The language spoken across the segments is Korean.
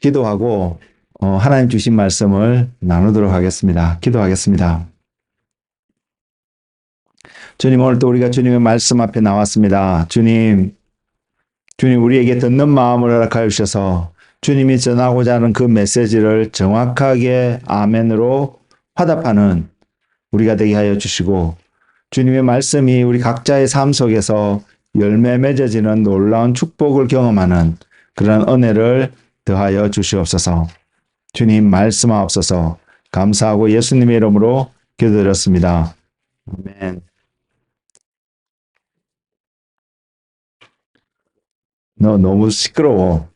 기도하고 하나님 주신 말씀을 나누도록 하겠습니다. 기도하겠습니다. 주님, 오늘 또 우리가 주님의 말씀 앞에 나왔습니다. 주님 우리에게 듣는 마음을 허락하여 주셔서 주님이 전하고자 하는 그 메시지를 정확하게 아멘으로 화답하는 우리가 되게 하여 주시고, 주님의 말씀이 우리 각자의 삶 속에서 열매 맺어지는 놀라운 축복을 경험하는 그런 은혜를 더하여 주시옵소서. 주님, 말씀하옵소서. 감사하고 예수님의 이름으로 기도드렸습니다. 아멘. 너 너무 시끄러워.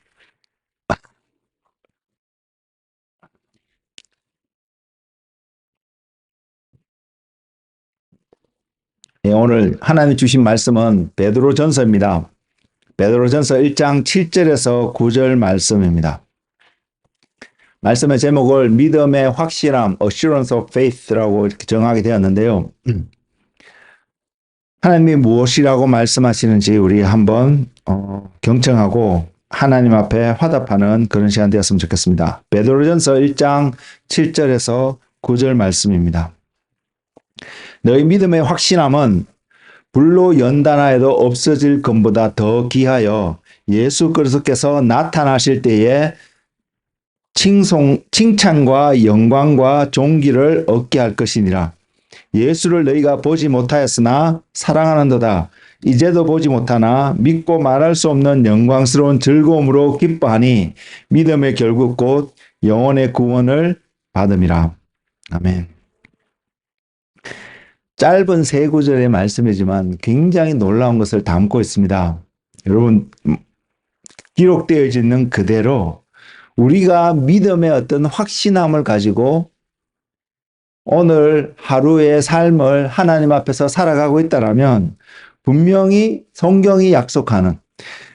예, 오늘 하나님 주신 말씀은 베드로전서입니다. 베드로전서 1장 7절에서 9절 말씀입니다. 말씀의 제목을 믿음의 확실함, Assurance of Faith라고 이렇게 정하게 되었는데요. 하나님이 무엇이라고 말씀하시는지 우리 한번 경청하고 하나님 앞에 화답하는 그런 시간 되었으면 좋겠습니다. 베드로전서 1장 7절에서 9절 말씀입니다. 너희 믿음의 확신함은 불로 연단하여도 없어질 것보다 더 귀하여 예수 그리스도께서 나타나실 때에 칭찬과 영광과 존귀를 얻게 할 것이니라. 예수를 너희가 보지 못하였으나 사랑하는도다. 이제도 보지 못하나 믿고 말할 수 없는 영광스러운 즐거움으로 기뻐하니 믿음의 결국 곧 영혼의 구원을 받음이라. 아멘. 짧은 세 구절의 말씀이지만 굉장히 놀라운 것을 담고 있습니다. 여러분, 기록되어 있는 그대로 우리가 믿음의 어떤 확신함을 가지고 오늘 하루의 삶을 하나님 앞에서 살아가고 있다면 분명히 성경이 약속하는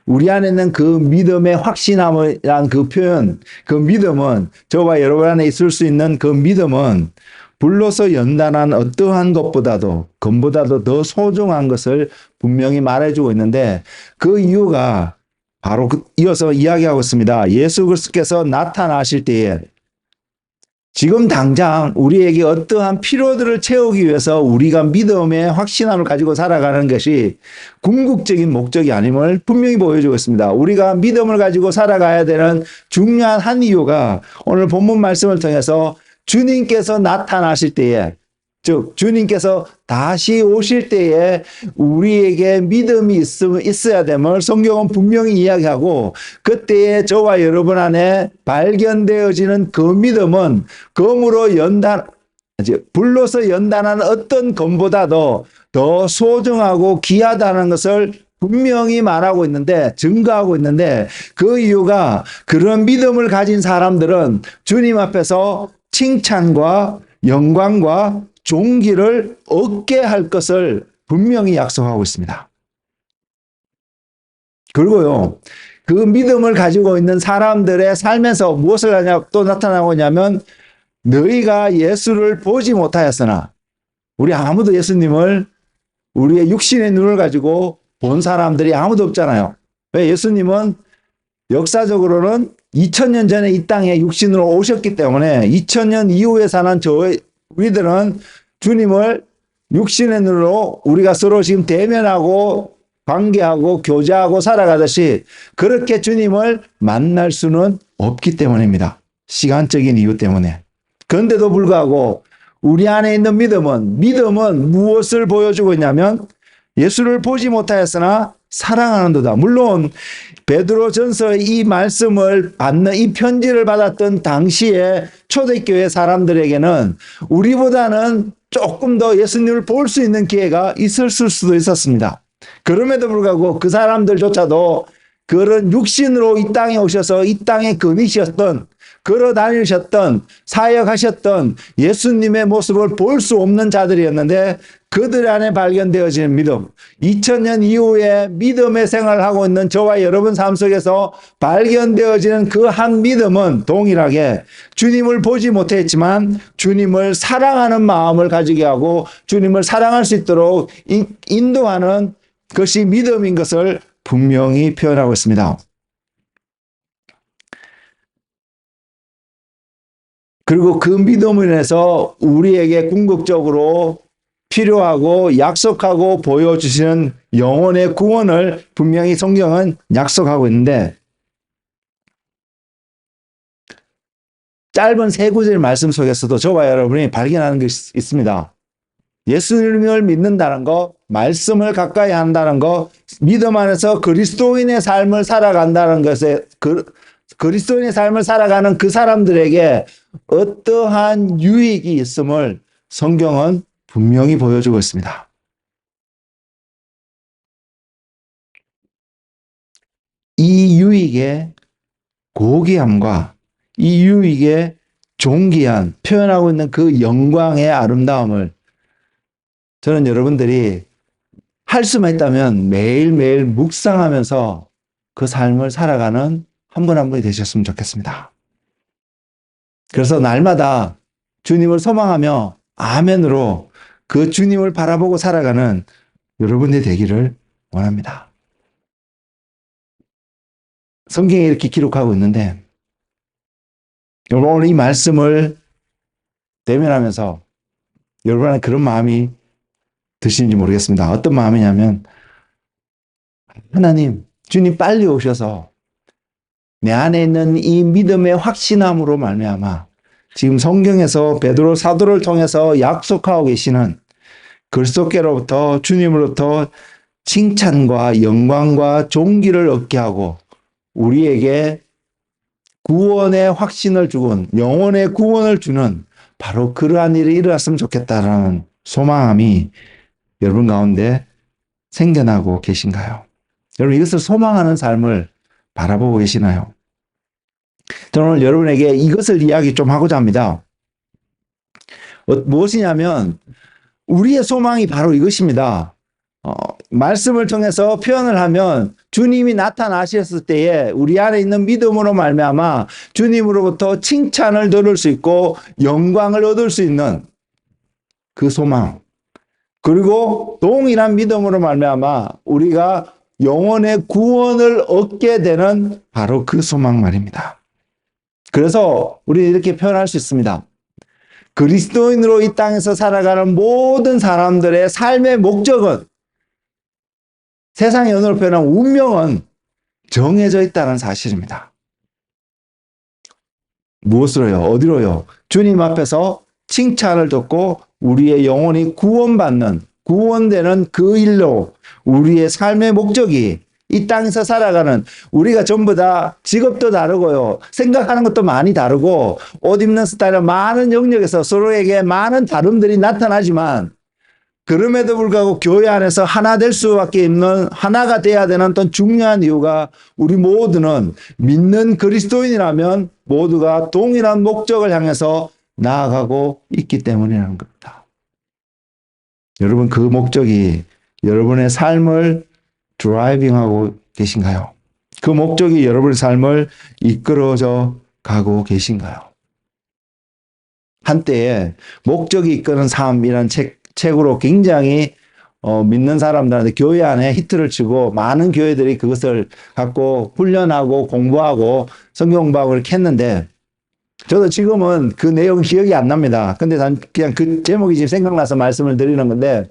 우리 안에 있는 그 믿음의 확신함이란 그 표현, 그 믿음은, 저와 여러분 안에 있을 수 있는 그 믿음은 불로서 연단한 어떠한 것보다도 금보다도 더 소중한 것을 분명히 말해주고 있는데, 그 이유가 바로 이어서 이야기하고 있습니다. 예수 그리스도께서 나타나실 때에 지금 당장 우리에게 어떠한 필요들을 채우기 위해서 우리가 믿음의 확신함을 가지고 살아가는 것이 궁극적인 목적이 아님을 분명히 보여주고 있습니다. 우리가 믿음을 가지고 살아가야 되는 중요한 한 이유가 오늘 본문 말씀을 통해서 주님께서 나타나실 때에, 즉 주님께서 다시 오실 때에 우리에게 믿음이 있어야 됨을 성경은 분명히 이야기하고, 그때에 저와 여러분 안에 발견되어지는 그 믿음은 검으로 불로서 연단하는 어떤 검보다도 더 소중하고 귀하다는 것을 분명히 말하고 있는데, 증거하고 있는데, 그 이유가 그런 믿음을 가진 사람들은 주님 앞에서 칭찬과 영광과 존귀를 얻게 할 것을 분명히 약속하고 있습니다. 그리고요, 그 믿음을 가지고 있는 사람들의 삶에서 무엇을 또 나타나고 있냐면, 너희가 예수를 보지 못하였으나, 우리 아무도 예수님을 우리의 육신의 눈을 가지고 본 사람들이 아무도 없잖아요. 왜? 예수님은 역사적으로는 2000년 전에 이 땅에 육신으로 오셨기 때문에 2000년 이후에 사는 우리들은 주님을 육신의 눈으로 우리가 서로 지금 대면하고 관계하고 교제하고 살아가듯이 그렇게 주님을 만날 수는 없기 때문입니다. 시간적인 이유 때문에. 그런데도 불구하고 우리 안에 있는 믿음은 무엇을 보여주고 있냐면, 예수를 보지 못하였으나 사랑하는도다. 물론 베드로전서의 이 말씀을 받는, 이 편지를 받았던 당시에 초대교회 사람들에게는 우리보다는 조금 더 예수님을 볼 수 있는 기회가 있었을 수도 있었습니다. 그럼에도 불구하고 그 사람들조차도 그런 육신으로 이 땅에 오셔서 이 땅에 거니셨던, 걸어 다니셨던, 사역하셨던 예수님의 모습을 볼 수 없는 자들이었는데, 그들 안에 발견되어지는 믿음, 2000년 이후에 믿음의 생활을 하고 있는 저와 여러분 삶 속에서 발견되어지는 그 한 믿음은 동일하게 주님을 보지 못했지만 주님을 사랑하는 마음을 가지게 하고 주님을 사랑할 수 있도록 인도하는 것이 믿음인 것을 분명히 표현하고 있습니다. 그리고 그 믿음으로 인해서 우리에게 궁극적으로 필요하고 약속하고 보여주시는 영혼의 구원을 분명히 성경은 약속하고 있는데, 짧은 세 구절 말씀 속에서도 저와 여러분이 발견하는 것이 있습니다. 예수님을 믿는다는 거, 말씀을 가까이 한다는 거, 믿음 안에서 그리스도인의 삶을 살아간다는 것에, 그리스도인의 삶을 살아가는 그 사람들에게 어떠한 유익이 있음을 성경은 분명히 보여주고 있습니다. 이 유익의 고귀함과 이 유익의 존귀한, 표현하고 있는 그 영광의 아름다움을 저는 여러분들이 할 수만 있다면 매일매일 묵상하면서 그 삶을 살아가는 한 분 한 분이 되셨으면 좋겠습니다. 그래서 날마다 주님을 소망하며 아멘으로 그 주님을 바라보고 살아가는 여러분이 되기를 원합니다. 성경에 이렇게 기록하고 있는데, 여러분 오늘 이 말씀을 대면하면서 여러분한테 그런 마음이 드시는지 모르겠습니다. 어떤 마음이냐면, 하나님, 주님 빨리 오셔서 내 안에 있는 이 믿음의 확신함으로 말미암아 지금 성경에서 베드로 사도를 통해서 약속하고 계시는 그리스도께로부터, 주님으로부터 칭찬과 영광과 존귀를 얻게 하고 우리에게 구원의 확신을 주고 영혼의 구원을 주는 바로 그러한 일이 일어났으면 좋겠다라는 소망함이 여러분 가운데 생겨나고 계신가요? 여러분 이것을 소망하는 삶을 바라보고 계시나요? 저는 오늘 여러분에게 이것을 이야기 좀 하고자 합니다. 무엇이냐면 우리의 소망이 바로 이것입니다. 말씀을 통해서 표현을 하면 주님이 나타나셨을 때에 우리 안에 있는 믿음으로 말미암아 주님으로부터 칭찬을 들을 수 있고 영광을 얻을 수 있는 그 소망, 그리고 동일한 믿음으로 말미암아 우리가 영혼의 구원을 얻게 되는 바로 그 소망 말입니다. 그래서 우리는 이렇게 표현할 수 있습니다. 그리스도인으로 이 땅에서 살아가는 모든 사람들의 삶의 목적은, 세상의 언어로 표현한 운명은 정해져 있다는 사실입니다. 무엇으로요? 어디로요? 주님 앞에서 칭찬을 듣고 우리의 영혼이 구원되는 그 일로 우리의 삶의 목적이, 이 땅에서 살아가는, 우리가 전부 다 직업도 다르고요, 생각하는 것도 많이 다르고, 옷 입는 스타일은 많은 영역에서 서로에게 많은 다름들이 나타나지만, 그럼에도 불구하고 교회 안에서 하나 될 수밖에 없는, 하나가 돼야 되는 어떤 중요한 이유가, 우리 모두는 믿는 그리스도인이라면 모두가 동일한 목적을 향해서 나아가고 있기 때문이라는 겁니다. 여러분 그 목적이 여러분의 삶을 드라이빙하고 계신가요? 그 목적이 여러분의 삶을 이끌어져 가고 계신가요? 한때에 목적이 이끄는 삶이라는 책으로 굉장히 믿는 사람들한테 교회 안에 히트를 치고 많은 교회들이 그것을 갖고 훈련하고 공부하고 성경 공부하고 이렇게 했는데, 저도 지금은 그 내용 기억이 안 납니다. 근데 난 그냥 그 제목이 지금 생각나서 말씀을 드리는 건데,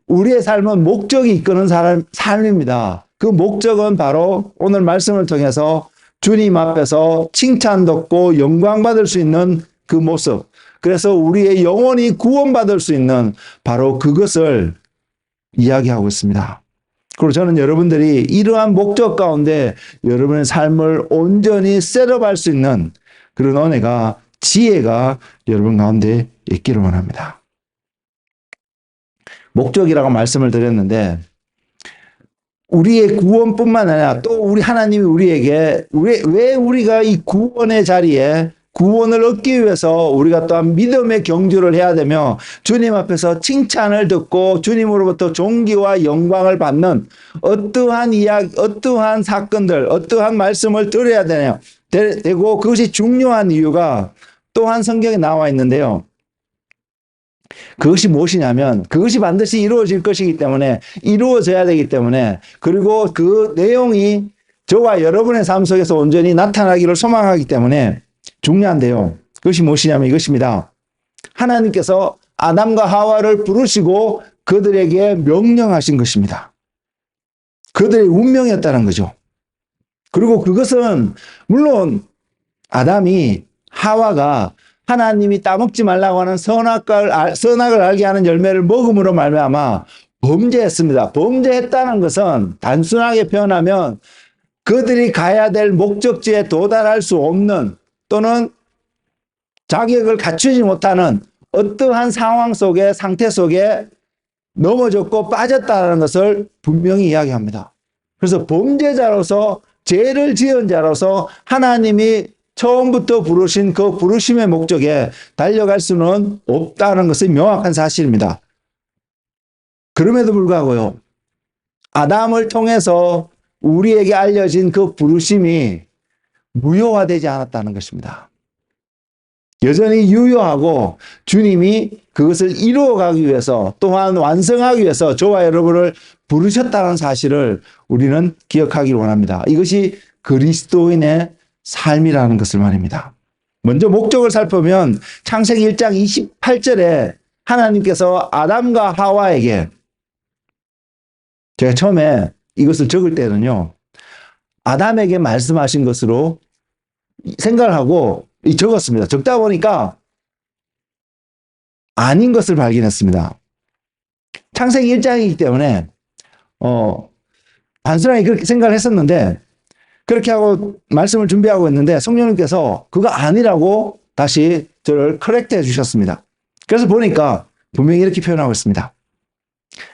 우리의 삶은 목적이 이끄는 삶입니다. 그 목적은 바로 오늘 말씀을 통해서 주님 앞에서 칭찬 듣고 영광 받을 수 있는 그 모습, 그래서 우리의 영혼이 구원받을 수 있는 바로 그것을 이야기하고 있습니다. 그리고 저는 여러분들이 이러한 목적 가운데 여러분의 삶을 온전히 셋업할 수 있는 그런 은혜가, 지혜가 여러분 가운데 있기를 원합니다. 목적이라고 말씀을 드렸는데, 우리의 구원뿐만 아니라 또 우리 하나님이 우리에게 왜 우리가 이 구원의 자리에 구원을 얻기 위해서 우리가 또한 믿음의 경주를 해야 되며 주님 앞에서 칭찬을 듣고 주님으로부터 존귀와 영광을 받는 어떠한 이야기, 어떠한 사건들, 어떠한 말씀을 들어야 되고 그것이 중요한 이유가 또한 성경에 나와 있는데요. 그것이 무엇이냐면 그것이 반드시 이루어질 것이기 때문에, 이루어져야 되기 때문에, 그리고 그 내용이 저와 여러분의 삶 속에서 온전히 나타나기를 소망하기 때문에 중요한데요. 그것이 무엇이냐면 이것입니다. 하나님께서 아담과 하와를 부르시고 그들에게 명령하신 것입니다. 그들의 운명이었다는 거죠. 그리고 그것은 물론 아담이 하와가 하나님이 따먹지 말라고 하는 선악을 알게 하는 열매를 먹음으로 말미암아 범죄했습니다. 범죄했다는 것은 단순하게 표현하면 그들이 가야 될 목적지에 도달할 수 없는 또는 자격을 갖추지 못하는 어떠한 상황 속에 상태 속에 넘어졌고 빠졌다는 것을 분명히 이야기합니다. 그래서 범죄자로서 죄를 지은 자로서 하나님이 처음부터 부르신 그 부르심의 목적에 달려갈 수는 없다는 것이 명확한 사실입니다. 그럼에도 불구하고요, 아담을 통해서 우리에게 알려진 그 부르심이 무효화되지 않았다는 것입니다. 여전히 유효하고 주님이 그것을 이루어가기 위해서 또한 완성하기 위해서 저와 여러분을 부르셨다는 사실을 우리는 기억하기를 원합니다. 이것이 그리스도인의 삶이라는 것을 말입니다. 먼저 목적을 살펴보면 창세기 1장 28절에 하나님께서 아담과 하와에게, 제가 처음에 이것을 적을 때는요, 아담에게 말씀하신 것으로 생각을 하고 적었습니다. 적다 보니까 아닌 것을 발견했습니다. 창세기 1장이기 때문에 단순하게 그렇게 생각을 했었는데, 그렇게 하고 말씀을 준비하고 있는데 성령님께서 그거 아니라고 다시 저를 커렉트해 주셨습니다. 그래서 보니까 분명히 이렇게 표현하고 있습니다.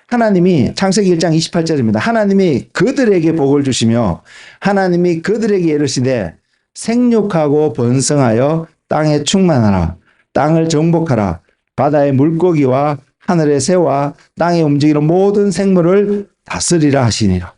하나님이 창세기 1장 28절입니다. 하나님이 그들에게 복을 주시며 하나님이 그들에게 이르시되 생육하고 번성하여 땅에 충만하라. 땅을 정복하라. 바다의 물고기와 하늘의 새와 땅에 움직이는 모든 생물을 다스리라 하시니라.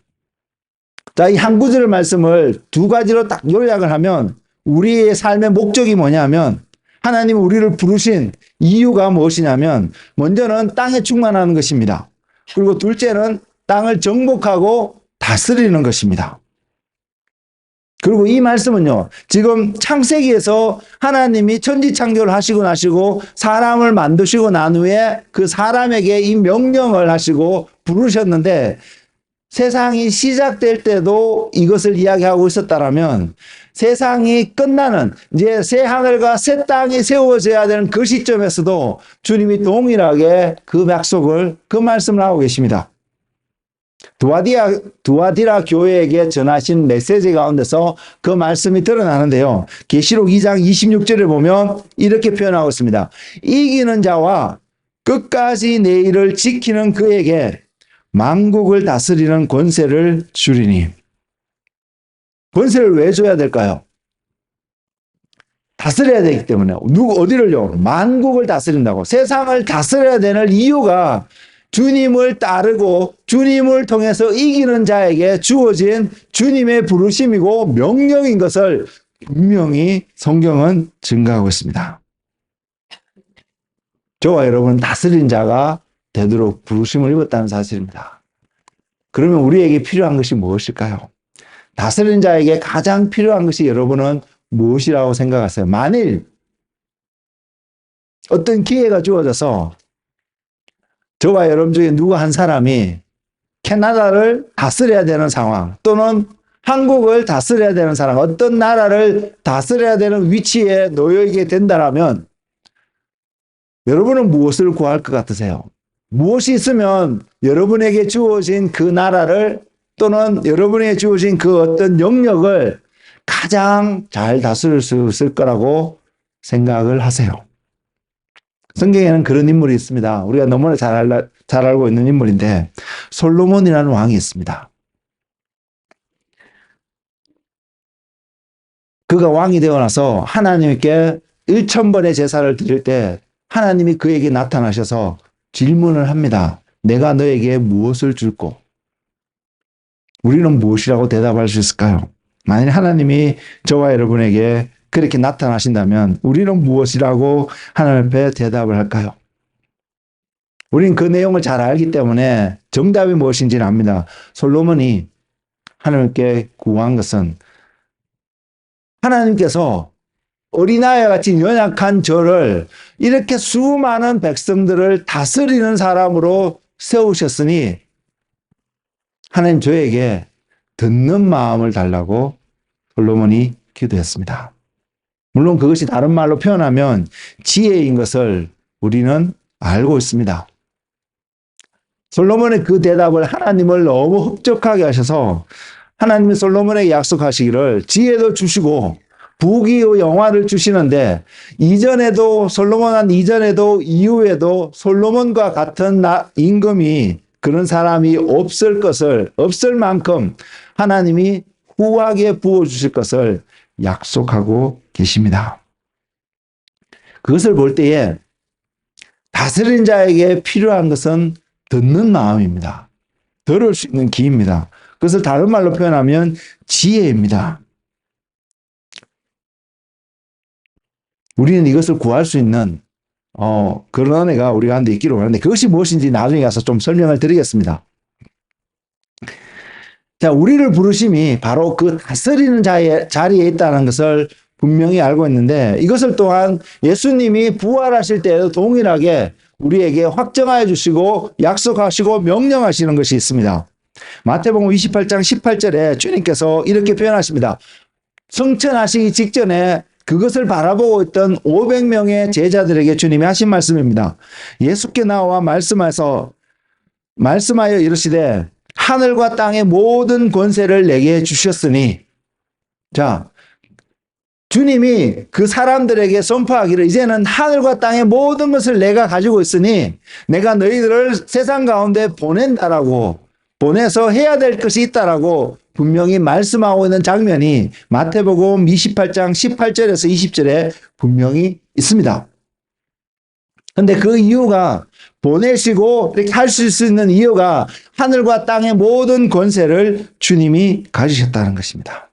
자, 이 한 구절 말씀을 두 가지로 딱 요약을 하면 우리의 삶의 목적이 뭐냐면, 하나님이 우리를 부르신 이유가 무엇이냐면 먼저는 땅에 충만하는 것입니다. 그리고 둘째는 땅을 정복하고 다스리는 것입니다. 그리고 이 말씀은요, 지금 창세기에서 하나님이 천지창조를 하시고 나시고 사람을 만드시고 난 후에 그 사람에게 이 명령을 하시고 부르셨는데, 세상이 시작될 때도 이것을 이야기하고 있었다라면 세상이 끝나는 이제 새 하늘과 새 땅이 세워져야 되는 그 시점에서도 주님이 동일하게 그 약속을, 그 말씀을 하고 계십니다. 두아디라 교회에게 전하신 메시지 가운데서 그 말씀이 드러나는데요. 계시록 2장 26절을 보면 이렇게 표현하고 있습니다. 이기는 자와 끝까지 내 일을 지키는 그에게 만국을 다스리는 권세를 주리니. 권세를 왜 줘야 될까요? 다스려야 되기 때문에. 어디를요? 만국을 다스린다고. 세상을 다스려야 되는 이유가 주님을 따르고 주님을 통해서 이기는 자에게 주어진 주님의 부르심이고 명령인 것을 분명히 성경은 증거하고 있습니다. 저와 여러분은 다스린 자가 되도록 부르심을 입었다는 사실입니다. 그러면 우리에게 필요한 것이 무엇일까요? 다스린 자에게 가장 필요한 것이 여러분은 무엇이라고 생각하세요? 만일 어떤 기회가 주어져서 저와 여러분 중에 누구 한 사람이 캐나다를 다스려야 되는 상황, 또는 한국을 다스려야 되는 상황, 어떤 나라를 다스려야 되는 위치에 놓여있게 된다면 여러분은 무엇을 구할 것 같으세요? 무엇이 있으면 여러분에게 주어진 그 나라를 또는 여러분에게 주어진 그 어떤 영역을 가장 잘 다스릴 수 있을 거라고 생각을 하세요? 성경에는 그런 인물이 있습니다. 우리가 너무나 잘 알고 있는 인물인데 솔로몬이라는 왕이 있습니다. 그가 왕이 되어 나서 하나님께 1000번의 제사를 드릴 때 하나님이 그에게 나타나셔서 질문을 합니다. 내가 너에게 무엇을 줄꼬? 우리는 무엇이라고 대답할 수 있을까요? 만약 하나님이 저와 여러분에게 그렇게 나타나신다면 우리는 무엇이라고 하나님 앞에 대답을 할까요? 우리는 그 내용을 잘 알기 때문에 정답이 무엇인지는 압니다. 솔로몬이 하나님께 구한 것은 하나님께서 어린아이 같이 연약한 저를 이렇게 수많은 백성들을 다스리는 사람으로 세우셨으니 하나님 저에게 듣는 마음을 달라고 솔로몬이 기도했습니다. 물론 그것이 다른 말로 표현하면 지혜인 것을 우리는 알고 있습니다. 솔로몬의 그 대답을 하나님을 너무 흡족하게 하셔서 하나님이 솔로몬에게 약속하시기를 지혜도 주시고 부귀의 영화를 주시는데 이전에도 솔로몬 이전에도 이후에도 솔로몬과 같은 임금이 그런 사람이 없을 만큼 하나님이 후하게 부어주실 것을 약속하고 계십니다. 그것을 볼 때에 다스린 자에게 필요한 것은 듣는 마음입니다. 들을 수 있는 귀입니다. 그것을 다른 말로 표현하면 지혜입니다. 우리는 이것을 구할 수 있는 그런 은혜가 우리 가운데 있기를 원하는데 그것이 무엇인지 나중에 가서 좀 설명을 드리겠습니다. 자, 우리를 부르심이 바로 그 다스리는 자리에 있다는 것을 분명히 알고 있는데 이것을 또한 예수님이 부활하실 때에도 동일하게 우리에게 확정하여 주시고 약속하시고 명령하시는 것이 있습니다. 마태복음 28장 18절에 주님께서 이렇게 표현하십니다. 승천하시기 직전에 그것을 바라보고 있던 500명의 제자들에게 주님이 하신 말씀입니다. 예수께 나와 말씀하여 이르시되 하늘과 땅의 모든 권세를 내게 주셨으니 자 주님이 그 사람들에게 선포하기를 이제는 하늘과 땅의 모든 것을 내가 가지고 있으니 내가 너희들을 세상 가운데 보내서 해야 될 것이 있다라고 분명히 말씀하고 있는 장면이 마태복음 28장 18절에서 20절에 분명히 있습니다. 그런데 그 이유가 보내시고 이렇게 할 수 있는 이유가 하늘과 땅의 모든 권세를 주님이 가지셨다는 것입니다.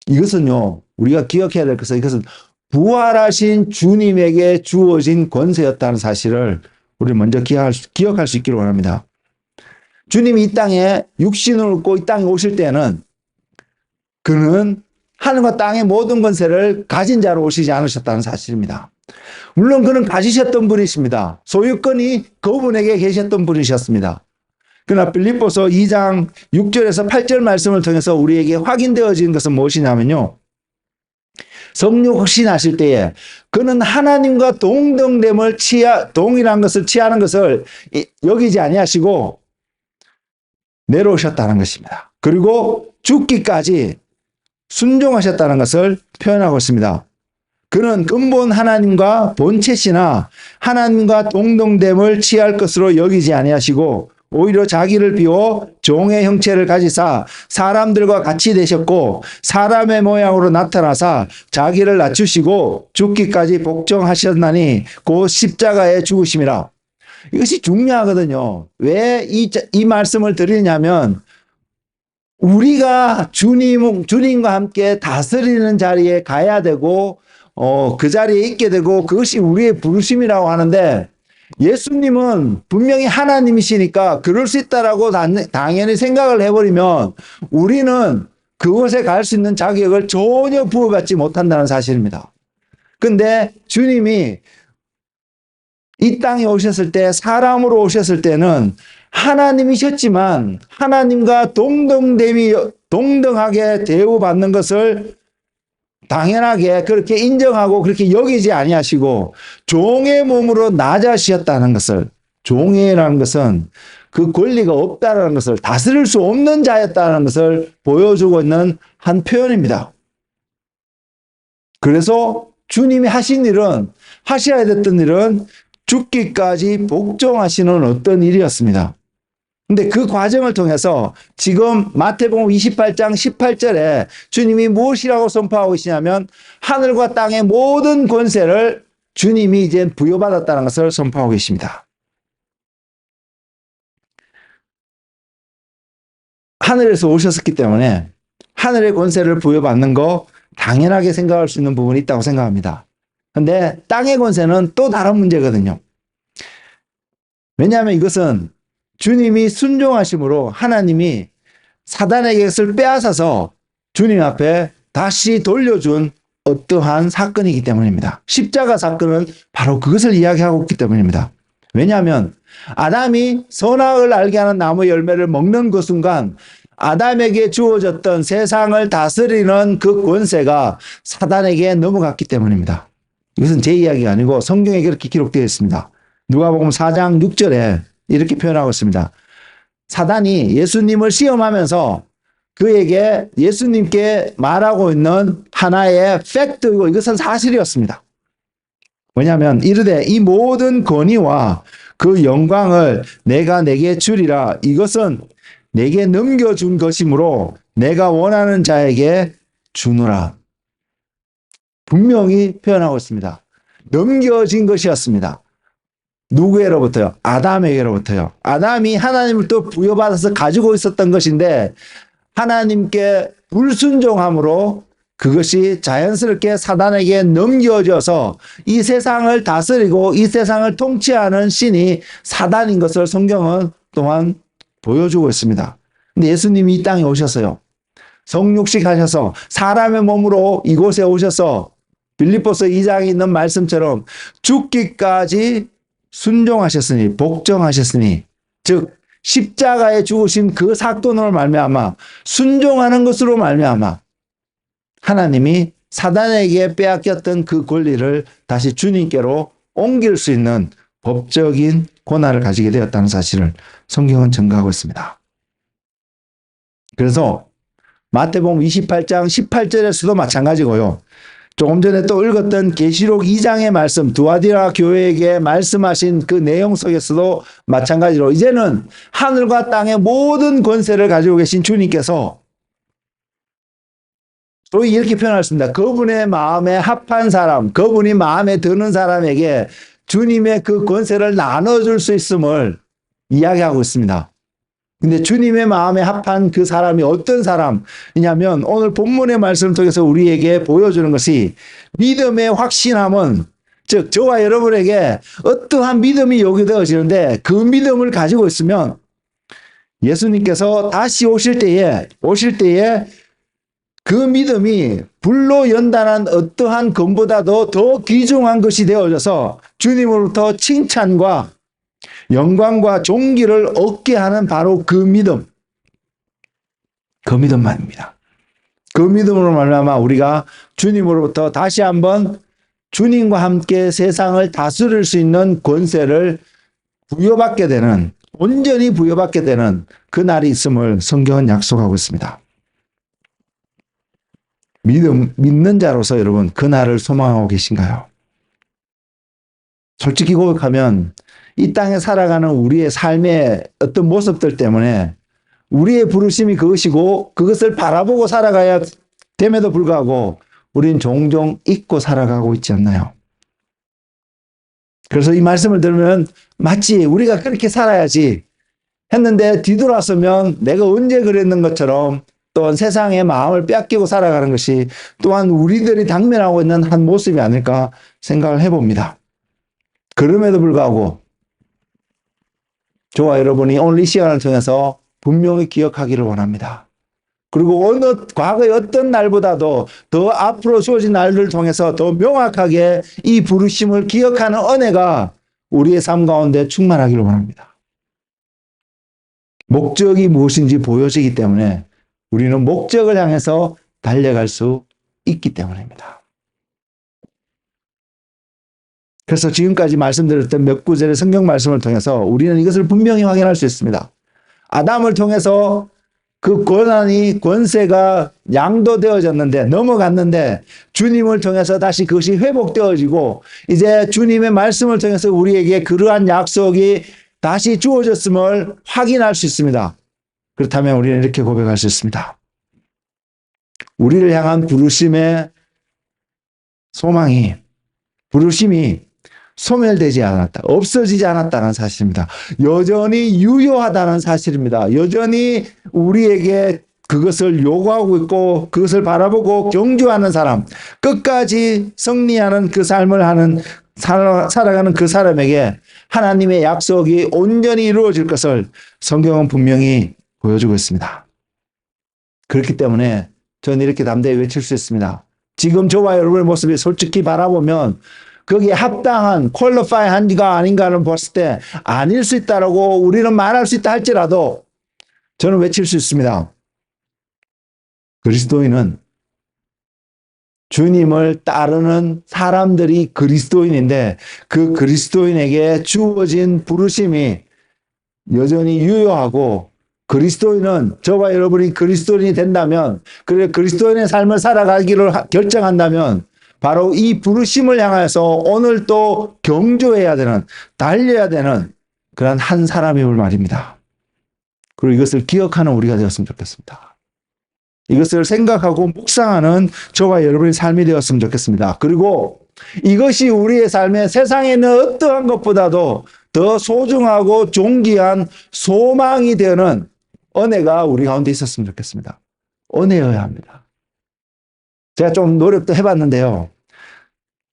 이것은요, 우리가 기억해야 될 것은 이것은 부활하신 주님에게 주어진 권세였다는 사실을 우리 먼저 기억할 수 있기를 원합니다. 주님이 이 땅에 육신을 입고 이 땅에 오실 때는 그는 하늘과 땅의 모든 권세를 가진 자로 오시지 않으셨다는 사실입니다. 물론 그는 가지셨던 분이십니다. 소유권이 그분에게 계셨던 분이셨습니다. 그러나 빌립보서 2장 6절에서 8절 말씀을 통해서 우리에게 확인되어진 것은 무엇이냐면요. 성령 확신하실 때에 그는 하나님과 동등됨을 동일한 것을 취하는 것을 여기지 아니하시고 내려오셨다는 것입니다. 그리고 죽기까지 순종하셨다는 것을 표현하고 있습니다. 그는 근본 하나님과 본체시나 하나님과 동등됨을 취할 것으로 여기지 아니하시고 오히려 자기를 비워 종의 형체를 가지사 사람들과 같이 되셨고 사람의 모양으로 나타나사 자기를 낮추시고 죽기까지 복종하셨나니 곧 십자가에 죽으심이라. 이것이 중요하거든요. 왜 이 말씀을 드리냐면 우리가 주님과 함께 다스리는 자리에 가야 되고 그 자리에 있게 되고 그것이 우리의 부르심이라고 하는데 예수님은 분명히 하나님이시니까 그럴 수 있다라고 당연히 생각을 해버리면 우리는 그곳에 갈 수 있는 자격을 전혀 부여받지 못한다는 사실입니다. 근데 주님이 이 땅에 오셨을 때 사람으로 오셨을 때는 하나님이셨지만 하나님과 동등하게 대우받는 것을 당연하게 그렇게 인정하고 그렇게 여기지 아니하시고 종의 몸으로 낮아지셨다는 것을 종이라는 것은 그 권리가 없다는 것을 다스릴 수 없는 자였다는 것을 보여주고 있는 한 표현입니다. 그래서 주님이 하셔야 됐던 일은 죽기까지 복종하시는 어떤 일이었습니다. 근데 그 과정을 통해서 지금 마태복음 28장 18절에 주님이 무엇이라고 선포하고 계시냐면 하늘과 땅의 모든 권세를 주님이 이제 부여받았다는 것을 선포하고 계십니다. 하늘에서 오셨기 때문에 하늘의 권세를 부여받는 거 당연하게 생각할 수 있는 부분이 있다고 생각합니다. 근데 땅의 권세는 또 다른 문제거든요. 왜냐하면 이것은 주님이 순종하심으로 하나님이 사단에게 것을 빼앗아서 주님 앞에 다시 돌려준 어떠한 사건이기 때문입니다. 십자가 사건은 바로 그것을 이야기하고 있기 때문입니다. 왜냐하면 아담이 선악을 알게 하는 나무 열매를 먹는 그 순간 아담에게 주어졌던 세상을 다스리는 그 권세가 사단에게 넘어갔기 때문입니다. 이것은 제 이야기가 아니고 성경에 그렇게 기록되어 있습니다. 누가복음 4장 6절에 이렇게 표현하고 있습니다. 사단이 예수님을 시험하면서 그에게 예수님께 말하고 있는 하나의 팩트이고 이것은 사실이었습니다. 왜냐하면 이르되 이 모든 권위와 그 영광을 내가 내게 주리라. 이것은 내게 넘겨준 것이므로 내가 원하는 자에게 주노라. 분명히 표현하고 있습니다. 넘겨진 것이었습니다. 누구에로부터요? 아담에게로부터요. 아담이 하나님을 또 부여받아서 가지고 있었던 것인데 하나님께 불순종함으로 그것이 자연스럽게 사단에게 넘겨져서 이 세상을 다스리고 이 세상을 통치하는 신이 사단인 것을 성경은 또한 보여주고 있습니다. 근데 예수님이 이 땅에 오셨어요. 성육식 하셔서 사람의 몸으로 이곳에 오셔서 빌립보서 2장에 있는 말씀처럼 죽기까지 순종하셨으니 복종하셨으니 즉 십자가에 죽으신 그 사건으로 말미암아 순종하는 것으로 말미암아 하나님이 사단에게 빼앗겼던 그 권리를 다시 주님께로 옮길 수 있는 법적인 권한을 가지게 되었다는 사실을 성경은 증거하고 있습니다. 그래서 마태복음 28장 18절에서도 마찬가지고요. 조금 전에 또 읽었던 계시록 2장의 말씀, 두아디라 교회에게 말씀하신 그 내용 속에서도 마찬가지로 이제는 하늘과 땅의 모든 권세를 가지고 계신 주님께서 또 이렇게 표현했습니다. 그분의 마음에 합한 사람, 그분이 마음에 드는 사람에게 주님의 그 권세를 나눠줄 수 있음을 이야기하고 있습니다. 근데 주님의 마음에 합한 그 사람이 어떤 사람이냐면 오늘 본문의 말씀을 통해서 우리에게 보여주는 것이 믿음의 확신함은 즉 저와 여러분에게 어떠한 믿음이 요구되어지는데 그 믿음을 가지고 있으면 예수님께서 다시 오실 때에 그 믿음이 불로 연단한 어떠한 것보다도 더 귀중한 것이 되어져서 주님으로부터 칭찬과 영광과 존귀를 얻게 하는 바로 그 믿음. 그 믿음만입니다. 그 믿음으로 말미암아 우리가 주님으로부터 다시 한번 주님과 함께 세상을 다스릴 수 있는 권세를 부여받게 되는, 온전히 부여받게 되는 그 날이 있음을 성경은 약속하고 있습니다. 믿는 자로서 여러분 그 날을 소망하고 계신가요? 솔직히 고백하면 이 땅에 살아가는 우리의 삶의 어떤 모습들 때문에 우리의 부르심이 그것이고 그것을 바라보고 살아가야 됨에도 불구하고 우린 종종 잊고 살아가고 있지 않나요? 그래서 이 말씀을 들으면 마치 우리가 그렇게 살아야지 했는데 뒤돌아서면 내가 언제 그랬는 것처럼 또한 세상의 마음을 뺏기고 살아가는 것이 또한 우리들이 당면하고 있는 한 모습이 아닐까 생각을 해봅니다. 그럼에도 불구하고 저와 여러분이 오늘 이 시간을 통해서 분명히 기억하기를 원합니다. 그리고 어느 과거의 어떤 날보다도 더 앞으로 주어진 날들을 통해서 더 명확하게 이 부르심을 기억하는 은혜가 우리의 삶 가운데 충만하기를 원합니다. 목적이 무엇인지 보여지기 때문에 우리는 목적을 향해서 달려갈 수 있기 때문입니다. 그래서 지금까지 말씀드렸던 몇 구절의 성경 말씀을 통해서 우리는 이것을 분명히 확인할 수 있습니다. 아담을 통해서 그 권세가 양도되어졌는데 넘어갔는데 주님을 통해서 다시 그것이 회복되어지고 이제 주님의 말씀을 통해서 우리에게 그러한 약속이 다시 주어졌음을 확인할 수 있습니다. 그렇다면 우리는 이렇게 고백할 수 있습니다. 우리를 향한 부르심의 부르심이 소멸되지 않았다. 없어지지 않았다는 사실입니다. 여전히 유효하다는 사실입니다. 여전히 우리에게 그것을 요구하고 있고 그것을 바라보고 경주하는 사람, 끝까지 승리하는 그 삶을 살아가는 그 사람에게 하나님의 약속이 온전히 이루어질 것을 성경은 분명히 보여주고 있습니다. 그렇기 때문에 저는 이렇게 담대히 외칠 수 있습니다. 지금 저와 여러분의 모습이 솔직히 바라보면 거기에 합당한 퀄리파이한지가 아닌가를 봤을 때 아닐 수 있다라고 우리는 말할 수 있다 할지라도 저는 외칠 수 있습니다. 그리스도인은 주님을 따르는 사람들이 그리스도인인데 그 그리스도인에게 주어진 부르심이 여전히 유효하고 그리스도인은 저와 여러분이 그리스도인이 된다면 그래 그리스도인의 삶을 살아가기를 결정한다면 바로 이 부르심을 향해서 오늘 또 경주해야 되는 달려야 되는 그런 한 사람임을 말입니다. 그리고 이것을 기억하는 우리가 되었으면 좋겠습니다. 이것을 생각하고 묵상하는 저와 여러분의 삶이 되었으면 좋겠습니다. 그리고 이것이 우리의 삶에 세상에 있는 어떠한 것보다도 더 소중하고 존귀한 소망이 되는 은혜가 우리 가운데 있었으면 좋겠습니다. 은혜여야 합니다. 제가 좀 노력도 해봤는데요.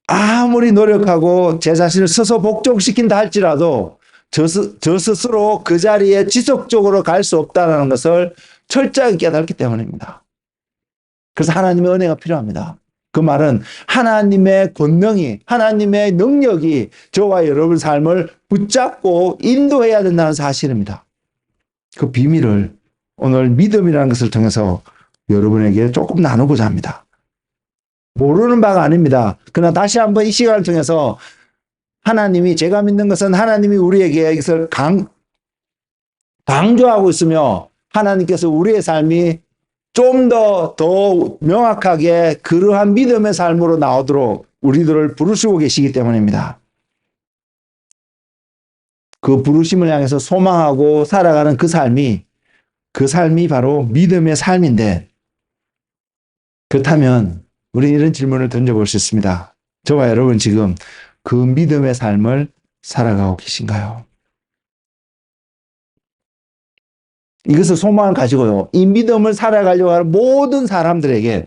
아무리 노력하고 제 자신을 스스로 복종시킨다 할지라도 저 스스로 그 자리에 지속적으로 갈 수 없다는 것을 철저하게 깨닫기 때문입니다. 그래서 하나님의 은혜가 필요합니다. 그 말은 하나님의 권능이, 하나님의 능력이 저와 여러분 삶을 붙잡고 인도해야 된다는 사실입니다. 그 비밀을 오늘 믿음이라는 것을 통해서 여러분에게 조금 나누고자 합니다. 모르는 바가 아닙니다. 그러나 다시 한번 이 시간을 통해서 하나님이, 제가 믿는 것은 하나님이 우리에게 이것을 강조하고 있으며 하나님께서 우리의 삶이 좀 더 명확하게 그러한 믿음의 삶으로 나오도록 우리들을 부르시고 계시기 때문입니다. 그 부르심을 향해서 소망하고 살아가는 그 삶이 바로 믿음의 삶인데, 그렇다면 우리는 이런 질문을 던져볼 수 있습니다. 저와 여러분 지금 그 믿음의 삶을 살아가고 계신가요? 이것을 소망을 가지고요, 이 믿음을 살아가려고 하는 모든 사람들에게,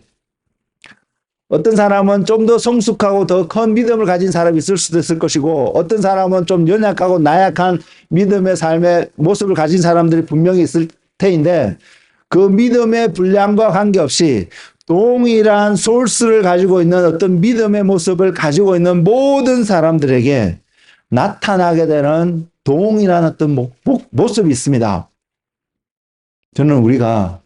어떤 사람은 좀 더 성숙하고 더 큰 믿음을 가진 사람이 있을 수도 있을 것이고, 어떤 사람은 좀 연약하고 나약한 믿음의 삶의 모습을 가진 사람들이 분명히 있을 테인데, 그 믿음의 분량과 관계없이 동일한 소스를 가지고 있는 어떤 믿음의 모습을 가지고 있는 모든 사람들에게 나타나게 되는 동일한 어떤 모습이 있습니다. 저는 우리가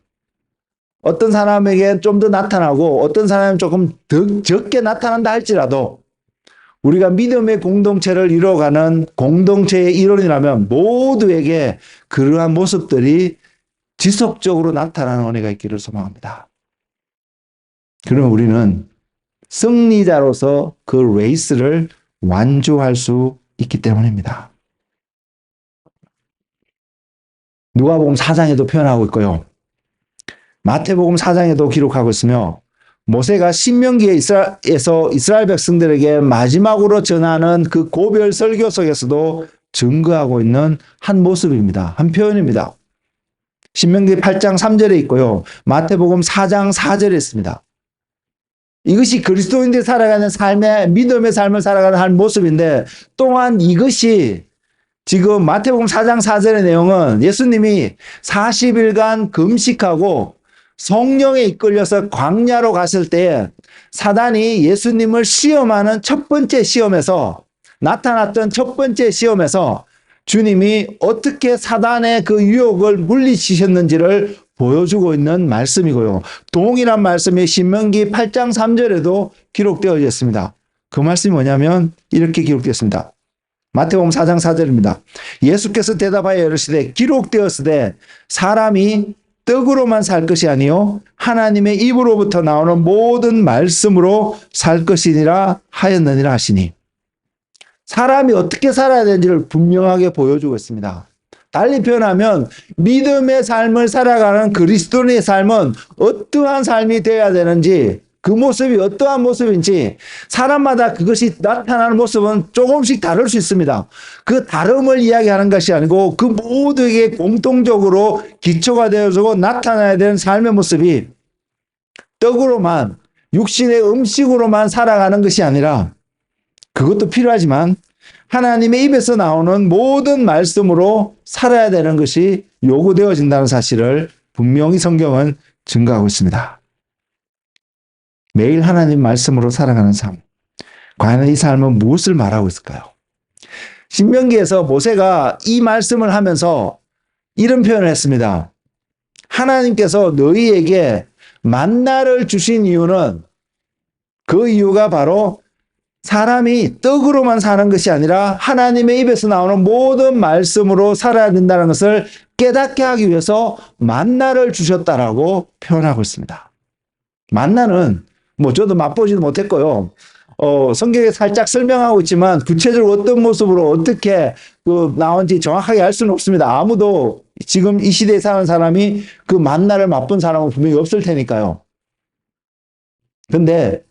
어떤 사람에게 좀 더 나타나고 어떤 사람은 조금 더 적게 나타난다 할지라도 우리가 믿음의 공동체를 이루어가는 공동체의 일원이라면 모두에게 그러한 모습들이 지속적으로 나타나는 은혜가 있기를 소망합니다. 그러면 우리는 승리자로서 그 레이스를 완주할 수 있기 때문입니다. 누가복음 4장에도 표현하고 있고요, 마태복음 4장에도 기록하고 있으며, 모세가 신명기에서 이스라엘 백성들에게 마지막으로 전하는 그 고별 설교 속에서도 증거하고 있는 한 모습입니다. 한 표현입니다. 신명기 8장 3절에 있고요, 마태복음 4장 4절에 있습니다. 이것이 그리스도인들이 살아가는 삶의, 믿음의 삶을 살아가는 한 모습인데, 또한 이것이 지금 마태복음 4장 4절의 내용은 예수님이 40일간 금식하고 성령에 이끌려서 광야로 갔을 때에 사단이 예수님을 시험하는 첫 번째 시험에서, 나타났던 첫 번째 시험에서 주님이 어떻게 사단의 그 유혹을 물리치셨는지를 보여주고 있는 말씀이고요, 동일한 말씀이 신명기 8장 3절에도 기록되어 있습니다. 그 말씀이 뭐냐면 이렇게 기록되었습니다. 마태복음 4장 4절입니다. 예수께서 대답하여 이르시되 기록되었으되 사람이 떡으로만 살 것이 아니요 하나님의 입으로부터 나오는 모든 말씀으로 살 것이니라 하였느니라 하시니, 사람이 어떻게 살아야 되는지를 분명하게 보여주고 있습니다. 달리 표현하면 믿음의 삶을 살아가는 그리스도인의 삶은 어떠한 삶이 되어야 되는지, 그 모습이 어떠한 모습인지 사람마다 그것이 나타나는 모습은 조금씩 다를 수 있습니다. 그 다름을 이야기하는 것이 아니고 그 모두에게 공통적으로 기초가 되어서 나타나야 되는 삶의 모습이 떡으로만, 육신의 음식으로만 살아가는 것이 아니라, 그것도 필요하지만 하나님의 입에서 나오는 모든 말씀으로 살아야 되는 것이 요구되어진다는 사실을 분명히 성경은 증거하고 있습니다. 매일 하나님 말씀으로 살아가는 삶. 과연 이 삶은 무엇을 말하고 있을까요? 신명기에서 모세가 이 말씀을 하면서 이런 표현을 했습니다. 하나님께서 너희에게 만나를 주신 이유는 그 이유가 바로 사람이 떡으로만 사는 것이 아니라 하나님의 입에서 나오는 모든 말씀으로 살아야 된다는 것을 깨닫게 하기 위해서 만나를 주셨다라고 표현하고 있습니다. 만나는 저도 맛보지도 못했고요. 성경에 살짝 설명하고 있지만 구체적으로 어떤 모습으로 어떻게 나온지 정확하게 알 수는 없습니다. 아무도 지금 이 시대에 사는 사람이 그 만나를 맛본 사람은 분명히 없을 테니까요. 근데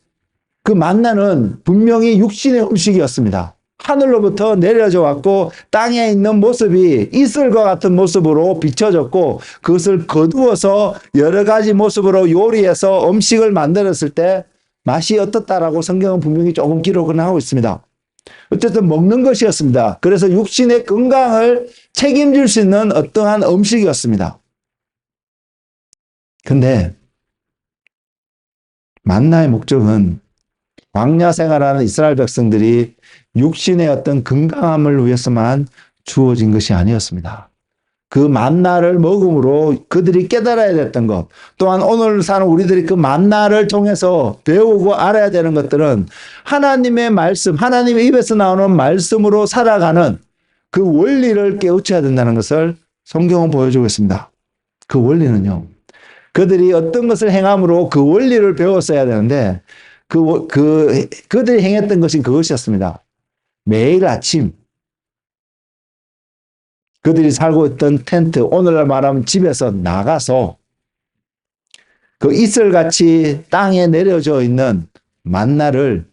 그 만나는 분명히 육신의 음식이었습니다. 하늘로부터 내려져 왔고 땅에 있는 모습이 이슬과 같은 모습으로 비춰졌고 그것을 거두어서 여러 가지 모습으로 요리해서 음식을 만들었을 때 맛이 어떻다라고 성경은 분명히 조금 기록을 하고 있습니다. 어쨌든 먹는 것이었습니다. 그래서 육신의 건강을 책임질 수 있는 어떠한 음식이었습니다. 근데 만나의 목적은 광야 생활하는 이스라엘 백성들이 육신의 어떤 건강함을 위해서만 주어진 것이 아니었습니다. 그 만나를 먹음으로 그들이 깨달아야 됐던 것, 또한 오늘 사는 우리들이 그 만나를 통해서 배우고 알아야 되는 것들은 하나님의 말씀, 하나님의 입에서 나오는 말씀으로 살아가는 그 원리를 깨우쳐야 된다는 것을 성경은 보여주고 있습니다. 그 원리는요, 그들이 어떤 것을 행함으로 그 원리를 배웠어야 되는데 그들이 행했던 것이 그것이었습니다. 매일 아침 그들이 살고 있던 텐트, 오늘날 말하면 집에서 나가서 그 이슬같이 땅에 내려져 있는 만나를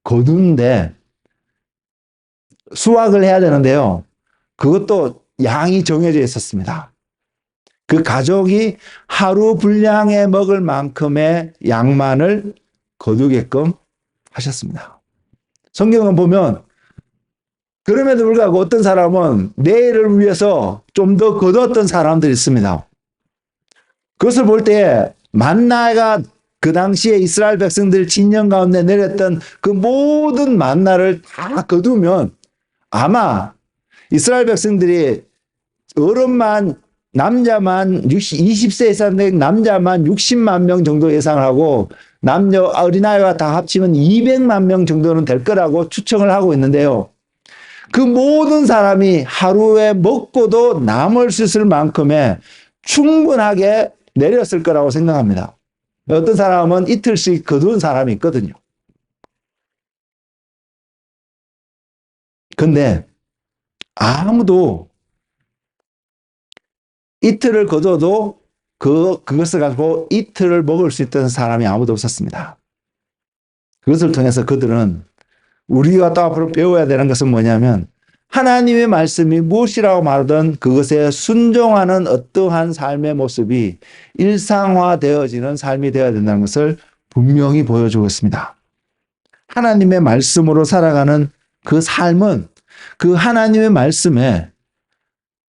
거두는데 수확을 해야 되는데요. 그것도 양이 정해져 있었습니다. 그 가족이 하루 분량에 먹을 만큼의 양만을 거두게끔 하셨습니다. 성경을 보면 그럼에도 불구하고 어떤 사람은 내일을 위해서 좀 더 거두었던 사람들이 있습니다. 그것을 볼 때 만나가 그 당시에 이스라엘 백성들 진영 가운데 내렸던 그 모든 만나를 다 거두면 아마 이스라엘 백성들이 어른만 남자만 20세 이상 된 남자만 60만 명 정도 예상을 하고 남녀 어린아이와 다 합치면 200만 명 정도는 될 거라고 추정을 하고 있는데요. 그 모든 사람이 하루에 먹고도 남을 수 있을 만큼의 충분하게 내렸을 거라고 생각합니다. 어떤 사람은 이틀씩 거둔 사람이 있거든요. 근데 아무도 이틀을 거둬도 그것을 가지고 이틀을 먹을 수 있던 사람이 아무도 없었습니다. 그것을 통해서 그들은 우리가 또 앞으로 배워야 되는 것은 뭐냐면 하나님의 말씀이 무엇이라고 말하든 그것에 순종하는 어떠한 삶의 모습이 일상화되어지는 삶이 되어야 된다는 것을 분명히 보여주고 있습니다. 하나님의 말씀으로 살아가는 그 삶은 그 하나님의 말씀에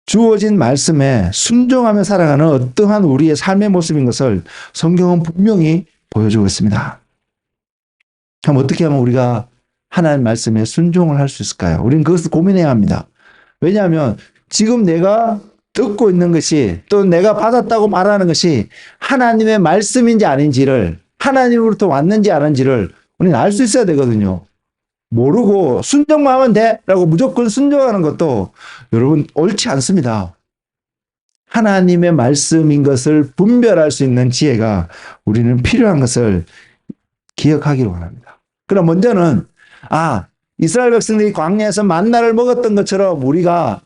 주어진 말씀에 순종하며 살아가는 어떠한 우리의 삶의 모습인 것을 성경은 분명히 보여주고 있습니다. 그럼 어떻게 하면 우리가 하나님 말씀에 순종을 할 수 있을까요? 우리는 그것을 고민해야 합니다. 왜냐하면 지금 내가 듣고 있는 것이 또 내가 받았다고 말하는 것이 하나님의 말씀인지 아닌지를 하나님으로부터 왔는지 아닌지를 우리는 알 수 있어야 되거든요. 모르고 순종만 하면 돼 라고 무조건 순종하는 것도 여러분 옳지 않습니다. 하나님의 말씀인 것을 분별할 수 있는 지혜가 우리는 필요한 것을 기억하기를 원합니다. 그럼 먼저는 이스라엘 백성들이 광야에서 만나를 먹었던 것처럼 우리가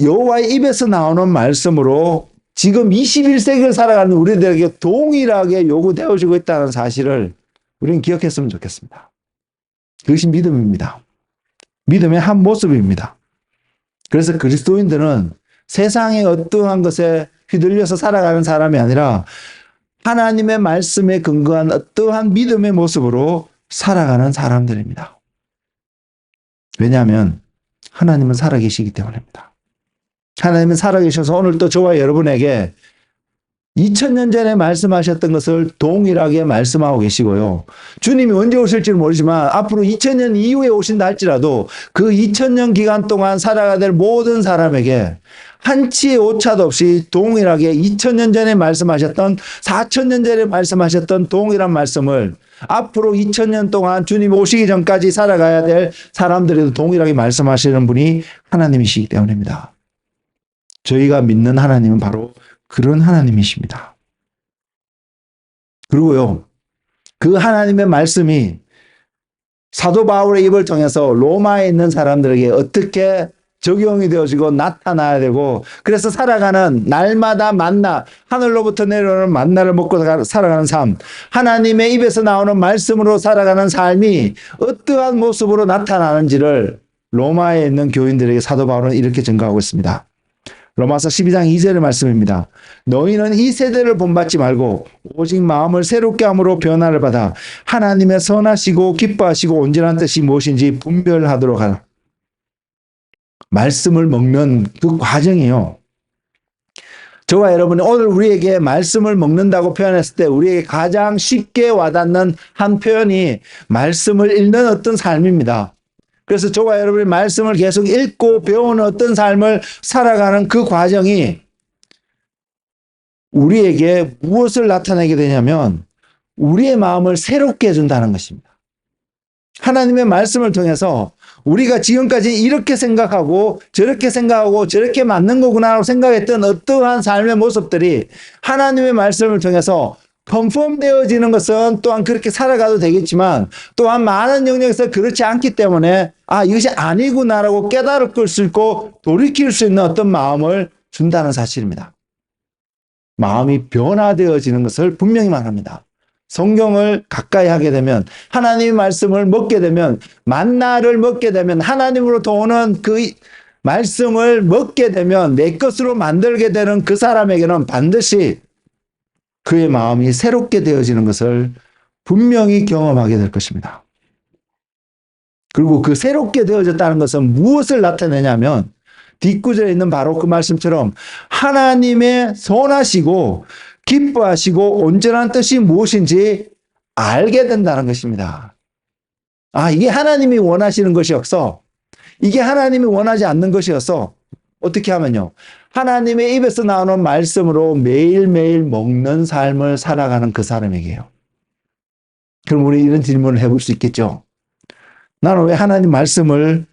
여호와의 입에서 나오는 말씀으로 지금 21세기를 살아가는 우리들에게 동일하게 요구되어지고 있다는 사실을 우리는 기억했으면 좋겠습니다. 그것이 믿음입니다. 믿음의 한 모습입니다. 그래서 그리스도인들은 세상의 어떠한 것에 휘둘려서 살아가는 사람이 아니라 하나님의 말씀에 근거한 어떠한 믿음의 모습으로 살아가는 사람들입니다. 왜냐하면 하나님은 살아계시기 때문입니다. 하나님은 살아계셔서 오늘 또 저와 여러분에게 2000년 전에 말씀하셨던 것을 동일하게 말씀하고 계시고요. 주님이 언제 오실지 모르지만 앞으로 2000년 이후에 오신다 할지라도 그 2000년 기간 동안 살아가야 될 모든 사람에게 한치의 오차도 없이 동일하게 2000년 전에 말씀하셨던 4000년 전에 말씀하셨던 동일한 말씀을 앞으로 2000년 동안 주님 오시기 전까지 살아가야 될 사람들에도 동일하게 말씀하시는 분이 하나님이시기 때문입니다. 저희가 믿는 하나님은 바로 그런 하나님이십니다. 그리고요, 그 하나님의 말씀이 사도 바울의 입을 통해서 로마에 있는 사람들에게 어떻게 적용이 되어지고 나타나야 되고, 그래서 살아가는 날마다 만나, 하늘로부터 내려오는 만나를 먹고 살아가는 삶, 하나님의 입에서 나오는 말씀으로 살아가는 삶이 어떠한 모습으로 나타나는지를 로마에 있는 교인들에게 사도 바울은 이렇게 증거하고 있습니다. 로마서 12장 2절의 말씀입니다. 너희는 이 세대를 본받지 말고 오직 마음을 새롭게 함으로 변화를 받아 하나님의 선하시고 기뻐하시고 온전한 뜻이 무엇인지 분별하도록 하라. 말씀을 먹는 그 과정이요. 저와 여러분이 오늘 우리에게 말씀을 먹는다고 표현했을 때 우리에게 가장 쉽게 와닿는 한 표현이 말씀을 읽는 어떤 삶입니다. 그래서 저와 여러분이 말씀을 계속 읽고 배우는 어떤 삶을 살아가는 그 과정이 우리에게 무엇을 나타내게 되냐면 우리의 마음을 새롭게 해준다는 것입니다. 하나님의 말씀을 통해서 우리가 지금까지 이렇게 생각하고 저렇게 맞는 거구나라고 생각했던 어떠한 삶의 모습들이 하나님의 말씀을 통해서 컨펌되어지는 것은 또한 그렇게 살아가도 되겠지만 또한 많은 영역에서 그렇지 않기 때문에 이것이 아니구나라고 깨달을 수 있고 돌이킬 수 있는 어떤 마음을 준다는 사실입니다. 마음이 변화되어지는 것을 분명히 말합니다. 성경을 가까이 하게 되면 하나님의 말씀을 먹게 되면 만나를 먹게 되면 하나님으로부터 오는 그 말씀을 먹게 되면 내 것으로 만들게 되는 그 사람에게는 반드시 그의 마음이 새롭게 되어지는 것을 분명히 경험하게 될 것입니다. 그리고 그 새롭게 되어졌다는 것은 무엇을 나타내냐면 뒷구절에 있는 바로 그 말씀처럼 하나님의 선하시고 기뻐하시고 온전한 뜻이 무엇인지 알게 된다는 것입니다. 이게 하나님이 원하시는 것이었어. 이게 하나님이 원하지 않는 것이었어. 어떻게 하면요. 하나님의 입에서 나오는 말씀으로 매일매일 먹는 삶을 살아가는 그 사람에게요. 그럼 우리 이런 질문을 해볼 수 있겠죠. 나는 왜 하나님 말씀을,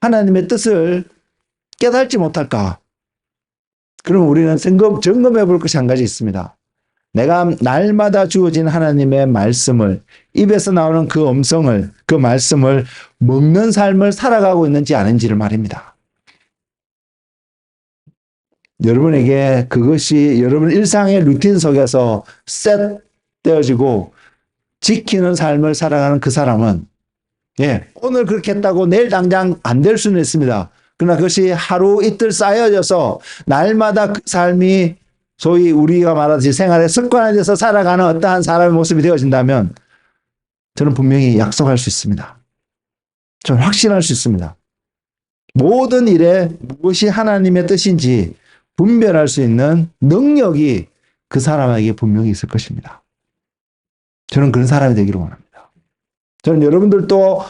하나님의 뜻을 깨달지 못할까? 그럼 우리는 점검해 볼 것이 한 가지 있습니다. 내가 날마다 주어진 하나님의 말씀을, 입에서 나오는 그 음성을, 그 말씀을 먹는 삶을 살아가고 있는지 아닌지를 말입니다. 여러분에게 그것이 여러분 일상의 루틴 속에서 셋되어지고 지키는 삶을 살아가는 그 사람은 오늘 그렇게 했다고 내일 당장 안 될 수는 있습니다. 그러나 그것이 하루 이틀 쌓여져서 날마다 그 삶이 소위 우리가 말하듯이 생활의 습관에 대해서 살아가는 어떠한 사람의 모습이 되어진다면 저는 분명히 약속할 수 있습니다. 저는 확신할 수 있습니다. 모든 일에 무엇이 하나님의 뜻인지 분별할 수 있는 능력이 그 사람에게 분명히 있을 것입니다. 저는 그런 사람이 되기를 원합니다. 저는 여러분들도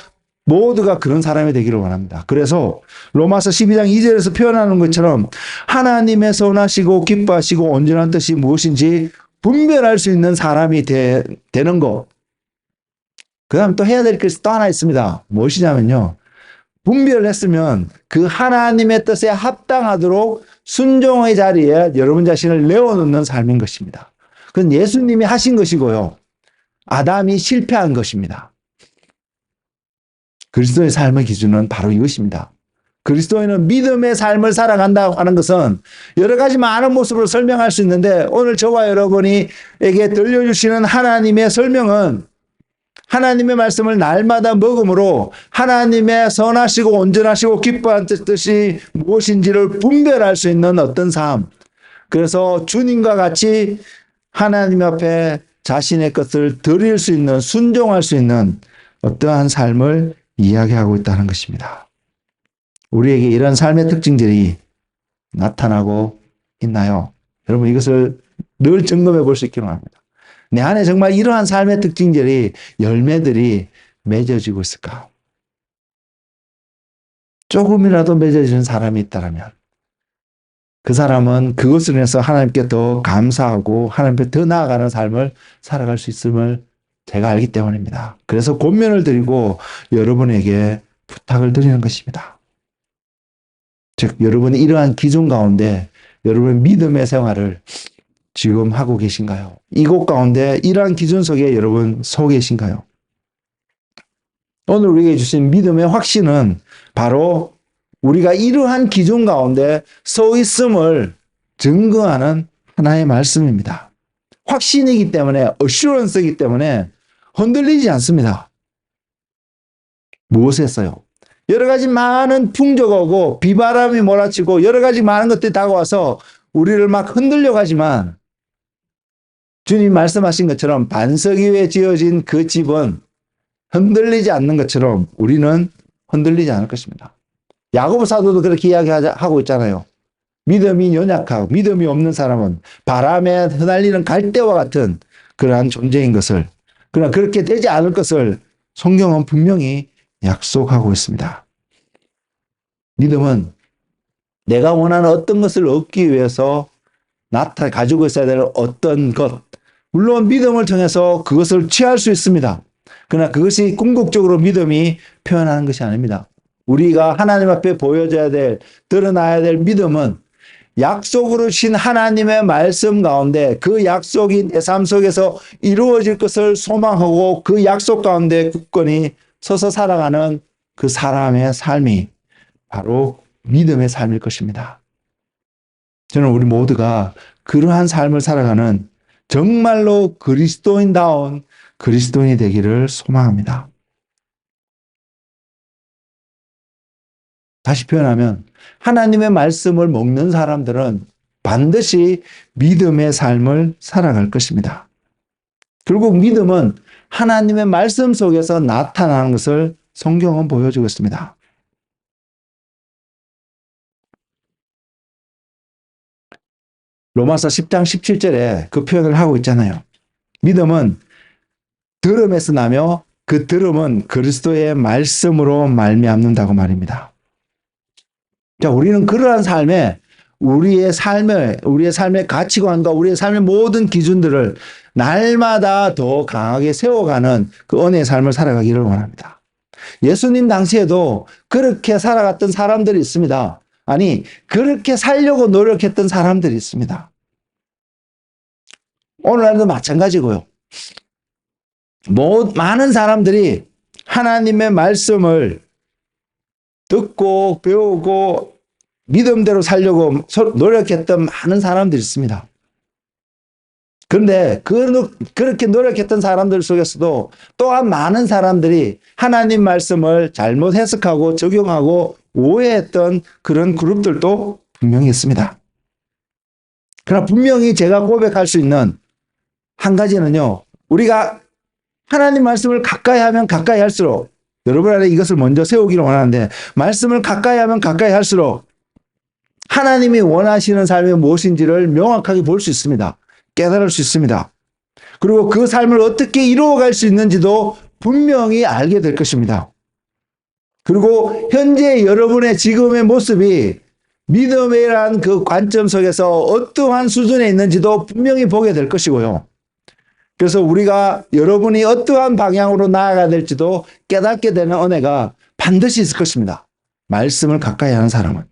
모두가 그런 사람이 되기를 원합니다. 그래서 로마서 12장 2절에서 표현하는 것처럼 하나님의 선하시고 기뻐하시고 온전한 뜻이 무엇인지 분별할 수 있는 사람이 되는 것. 그 다음 또 해야 될 것이 또 하나 있습니다. 무엇이냐면요. 분별을 했으면 그 하나님의 뜻에 합당하도록 순종의 자리에 여러분 자신을 내어놓는 삶인 것입니다. 그건 예수님이 하신 것이고요. 아담이 실패한 것입니다. 그리스도의 삶의 기준은 바로 이것입니다. 그리스도인은 믿음의 삶을 살아간다고 하는 것은 여러 가지 많은 모습으로 설명할 수 있는데 오늘 저와 여러분에게 들려주시는 하나님의 설명은 하나님의 말씀을 날마다 먹음으로 하나님의 선하시고 온전하시고 기뻐한 뜻이 무엇인지를 분별할 수 있는 어떤 삶. 그래서 주님과 같이 하나님 앞에 자신의 것을 드릴 수 있는, 순종할 수 있는 어떠한 삶을 이야기하고 있다는 것입니다. 우리에게 이런 삶의 특징들이 나타나고 있나요? 여러분 이것을 늘 점검해 볼 수 있기를 합니다. 내 안에 정말 이러한 삶의 특징들이, 열매들이 맺어지고 있을까? 조금이라도 맺어지는 사람이 있다면 그 사람은 그것을 인해서 하나님께 더 감사하고 하나님께 더 나아가는 삶을 살아갈 수 있음을 제가 알기 때문입니다. 그래서 권면을 드리고 여러분에게 부탁을 드리는 것입니다. 즉, 여러분이 이러한 기준 가운데 여러분의 믿음의 생활을 지금 하고 계신가요? 이곳 가운데 이러한 기준 속에 여러분 서 계신가요? 오늘 우리에게 주신 믿음의 확신은 바로 우리가 이러한 기준 가운데 서 있음을 증거하는 하나의 말씀입니다. 확신이기 때문에, 어슈런스이기 때문에 흔들리지 않습니다. 무엇에서요? 여러 가지 많은 풍조가 오고 비바람이 몰아치고 여러 가지 많은 것들이 다가와서 우리를 막 흔들려 가지만 주님 말씀하신 것처럼 반석 위에 지어진 그 집은 흔들리지 않는 것처럼 우리는 흔들리지 않을 것입니다. 야고보 사도도 그렇게 이야기하고 있잖아요. 믿음이 연약하고 믿음이 없는 사람은 바람에 흩날리는 갈대와 같은 그러한 존재인 것을, 그러나 그렇게 되지 않을 것을 성경은 분명히 약속하고 있습니다. 믿음은 내가 원하는 어떤 것을 얻기 위해서 가지고 있어야 될 어떤 것, 물론 믿음을 통해서 그것을 취할 수 있습니다. 그러나 그것이 궁극적으로 믿음이 표현하는 것이 아닙니다. 우리가 하나님 앞에 보여줘야 될, 드러나야 될 믿음은 약속으로 주신 하나님의 말씀 가운데 그 약속이 내 삶 속에서 이루어질 것을 소망하고 그 약속 가운데 굳건히 서서 살아가는 그 사람의 삶이 바로 믿음의 삶일 것입니다. 저는 우리 모두가 그러한 삶을 살아가는 정말로 그리스도인다운 그리스도인이 되기를 소망합니다. 다시 표현하면 하나님의 말씀을 먹는 사람들은 반드시 믿음의 삶을 살아갈 것입니다. 결국 믿음은 하나님의 말씀 속에서 나타나는 것을 성경은 보여주고 있습니다. 로마서 10장 17절에 그 표현을 하고 있잖아요. 믿음은 들음에서 나며 그 들음은 그리스도의 말씀으로 말미암는다고 말입니다. 자, 우리는 그러한 삶에 우리의 삶의 가치관과 우리의 삶의 모든 기준들을 날마다 더 강하게 세워가는 그 은혜의 삶을 살아가기를 원합니다. 예수님 당시에도 그렇게 살아갔던 사람들이 있습니다. 아니, 그렇게 살려고 노력했던 사람들이 있습니다. 오늘날도 마찬가지고요. 많은 사람들이 하나님의 말씀을 듣고 배우고 믿음대로 살려고 노력했던 많은 사람들이 있습니다. 그런데 그렇게 노력했던 사람들 속에서도 또한 많은 사람들이 하나님 말씀을 잘못 해석하고 적용하고 오해했던 그런 그룹들도 분명히 있습니다. 그러나 분명히 제가 고백할 수 있는 한 가지는요, 우리가 하나님 말씀을 가까이 하면 가까이 할수록, 여러분 안에 이것을 먼저 세우기를 원하는데, 말씀을 가까이 하면 가까이 할수록 하나님이 원하시는 삶이 무엇인지를 명확하게 볼 수 있습니다. 깨달을 수 있습니다. 그리고 그 삶을 어떻게 이루어갈 수 있는지도 분명히 알게 될 것입니다. 그리고 현재 여러분의 지금의 모습이 믿음이란 그 관점 속에서 어떠한 수준에 있는지도 분명히 보게 될 것이고요. 그래서 우리가 여러분이 어떠한 방향으로 나아가야 될지도 깨닫게 되는 은혜가 반드시 있을 것입니다. 말씀을 가까이 하는 사람은.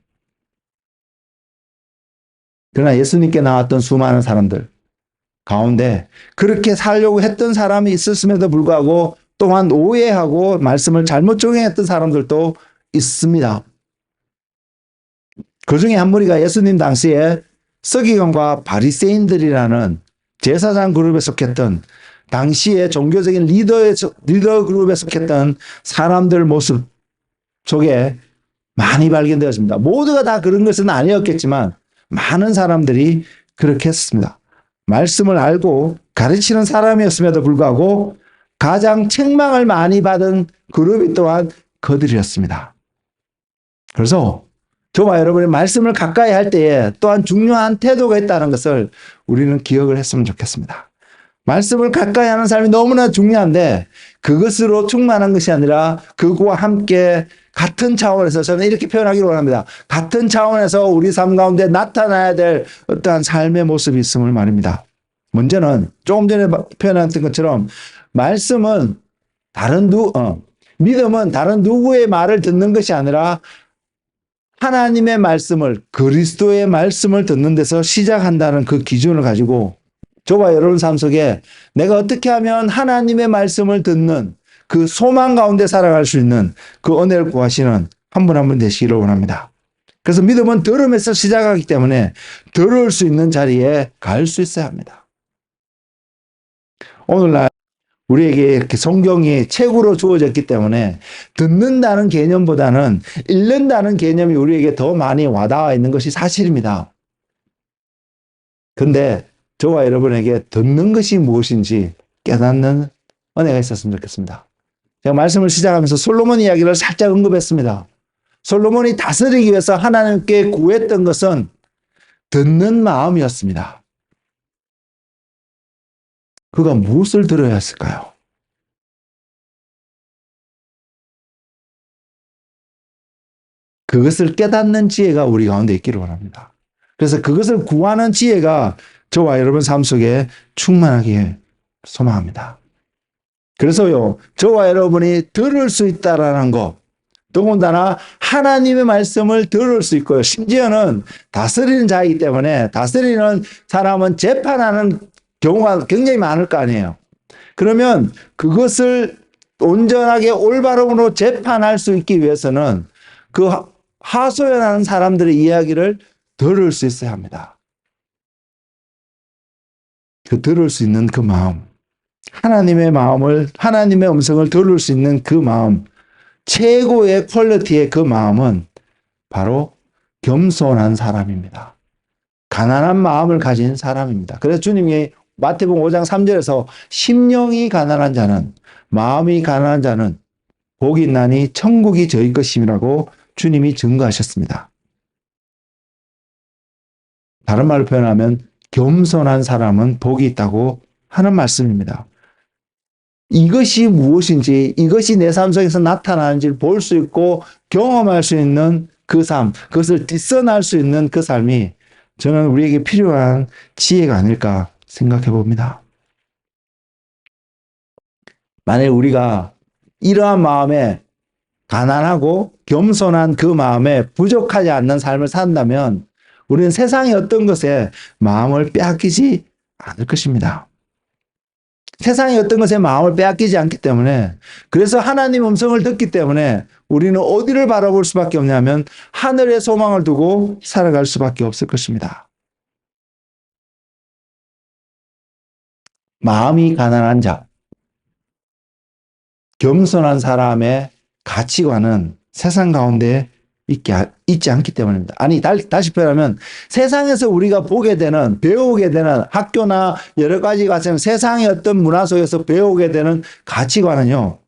그러나 예수님께 나왔던 수많은 사람들 가운데 그렇게 살려고 했던 사람이 있었음에도 불구하고 또한 오해하고 말씀을 잘못 적용했던 사람들도 있습니다. 그 중에 한 무리가 예수님 당시에 서기관과 바리새인들이라는 제사장 그룹에 속했던, 당시에 종교적인 리더 그룹에 속했던 사람들 모습 속에 많이 발견되었습니다. 모두가 다 그런 것은 아니었겠지만 많은 사람들이 그렇게 했습니다. 말씀을 알고 가르치는 사람이었음에도 불구하고 가장 책망을 많이 받은 그룹이 또한 그들이었습니다. 그래서 저와 여러분의 말씀을 가까이 할 때에 또한 중요한 태도가 있다는 것을 우리는 기억을 했으면 좋겠습니다. 말씀을 가까이 하는 삶이 너무나 중요한데 그것으로 충만한 것이 아니라 그와 함께 같은 차원에서 저는 이렇게 표현하기를 원합니다. 같은 차원에서 우리 삶 가운데 나타나야 될 어떠한 삶의 모습이 있음을 말입니다. 먼저는 조금 전에 표현했던 것처럼 말씀은 믿음은 다른 누구의 말을 듣는 것이 아니라 하나님의 말씀을, 그리스도의 말씀을 듣는 데서 시작한다는 그 기준을 가지고 저와 여러분 삶 속에 내가 어떻게 하면 하나님의 말씀을 듣는 그 소망 가운데 살아갈 수 있는 그 은혜를 구하시는 한 분 한 분 되시기를 원합니다. 그래서 믿음은 들음에서 시작하기 때문에 들을 수 있는 자리에 갈 수 있어야 합니다. 오늘날 우리에게 이렇게 성경이 책으로 주어졌기 때문에 듣는다는 개념보다는 읽는다는 개념이 우리에게 더 많이 와닿아 있는 것이 사실입니다. 근데 저와 여러분에게 듣는 것이 무엇인지 깨닫는 은혜가 있었으면 좋겠습니다. 제가 말씀을 시작하면서 솔로몬 이야기를 살짝 언급했습니다. 솔로몬이 다스리기 위해서 하나님께 구했던 것은 듣는 마음이었습니다. 그가 무엇을 들어야 했을까요? 그것을 깨닫는 지혜가 우리 가운데 있기를 원합니다. 그래서 그것을 구하는 지혜가 저와 여러분 삶 속에 충만하기에 소망합니다. 그래서요, 저와 여러분이 들을 수 있다라는 것, 더군다나 하나님의 말씀을 들을 수 있고요. 심지어는 다스리는 자이기 때문에 다스리는 사람은 재판하는 경우가 굉장히 많을 거 아니에요. 그러면 그것을 온전하게 올바름으로 재판할 수 있기 위해서는 그 하소연하는 사람들의 이야기를 들을 수 있어야 합니다. 그 들을 수 있는 그 마음, 하나님의 마음을, 하나님의 음성을 들을 수 있는 그 마음, 최고의 퀄리티의 그 마음은 바로 겸손한 사람입니다. 가난한 마음을 가진 사람입니다. 그래서 주님이 마태복음 5장 3절에서 심령이 가난한 자는, 마음이 가난한 자는 복이 있나니 천국이 저희 것임이라고 주님이 증거하셨습니다. 다른 말로 표현하면 겸손한 사람은 복이 있다고 하는 말씀입니다. 이것이 무엇인지, 이것이 내 삶 속에서 나타나는지를 볼 수 있고 경험할 수 있는 그 삶, 그것을 디스ern할 수 있는 그 삶이 저는 우리에게 필요한 지혜가 아닐까 생각해 봅니다. 만일 우리가 이러한 마음에 가난하고 겸손한 그 마음에 부족하지 않는 삶을 산다면 우리는 세상의 어떤 것에 마음을 빼앗기지 않을 것입니다. 세상의 어떤 것에 마음을 빼앗기지 않기 때문에, 그래서 하나님 음성을 듣기 때문에 우리는 어디를 바라볼 수밖에 없냐면 하늘의 소망을 두고 살아갈 수밖에 없을 것입니다. 마음이 가난한 자, 겸손한 사람의 가치관은 세상 가운데 있지 않기 때문입니다. 아니, 다시 표현하면 세상에서 우리가 보게 되는, 배우게 되는 학교나 여러 가지 가정, 세상의 어떤 문화 속에서 배우게 되는 가치관은요,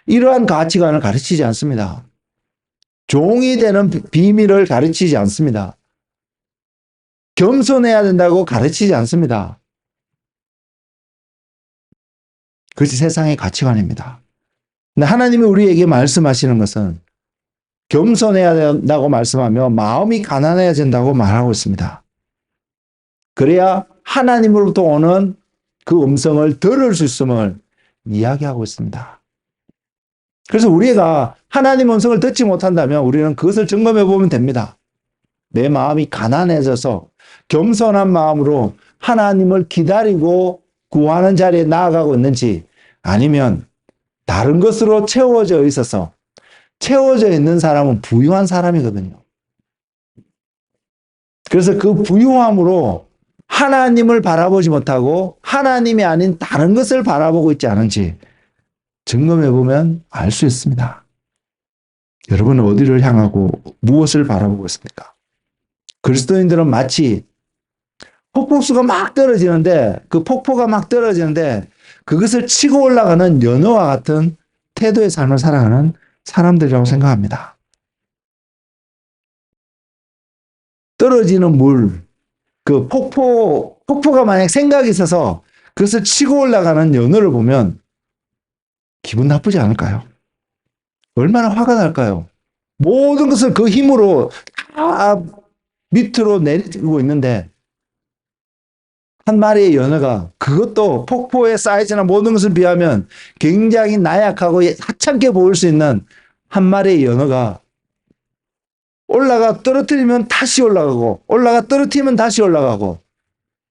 이러한 가치관을 가르치지 않습니다. 종이 되는 비밀을 가르치지 않습니다. 겸손해야 된다고 가르치지 않습니다. 그것이 세상의 가치관입니다. 근데 하나님이 우리에게 말씀하시는 것은 겸손해야 된다고 말씀하며 마음이 가난해야 된다고 말하고 있습니다. 그래야 하나님으로부터 오는 그 음성을 들을 수 있음을 이야기하고 있습니다. 그래서 우리가 하나님 음성을 듣지 못한다면 우리는 그것을 점검해 보면 됩니다. 내 마음이 가난해져서 겸손한 마음으로 하나님을 기다리고 구하는 자리에 나아가고 있는지, 아니면 다른 것으로 채워져 있어서, 채워져 있는 사람은 부유한 사람이거든요. 그래서 그 부유함으로 하나님을 바라보지 못하고 하나님이 아닌 다른 것을 바라보고 있지 않은지 점검해 보면 알 수 있습니다. 여러분은 어디를 향하고 무엇을 바라보고 있습니까? 그리스도인들은 마치 폭포수가 막 떨어지는데, 그 폭포가 막 떨어지는데 그것을 치고 올라가는 연어와 같은 태도의 삶을 살아가는 사람들이라고 생각합니다. 떨어지는 물, 그 폭포가 만약 생각이 있어서 그것을 치고 올라가는 연어를 보면 기분 나쁘지 않을까요? 얼마나 화가 날까요? 모든 것을 그 힘으로 다 밑으로 내리고 있는데 한 마리의 연어가 그것도 폭포의 사이즈나 모든 것을 비하면 굉장히 나약하고 하찮게 보일 수 있는 한 마리의 연어가 올라가 떨어뜨리면 다시 올라가고 올라가 떨어뜨리면 다시 올라가고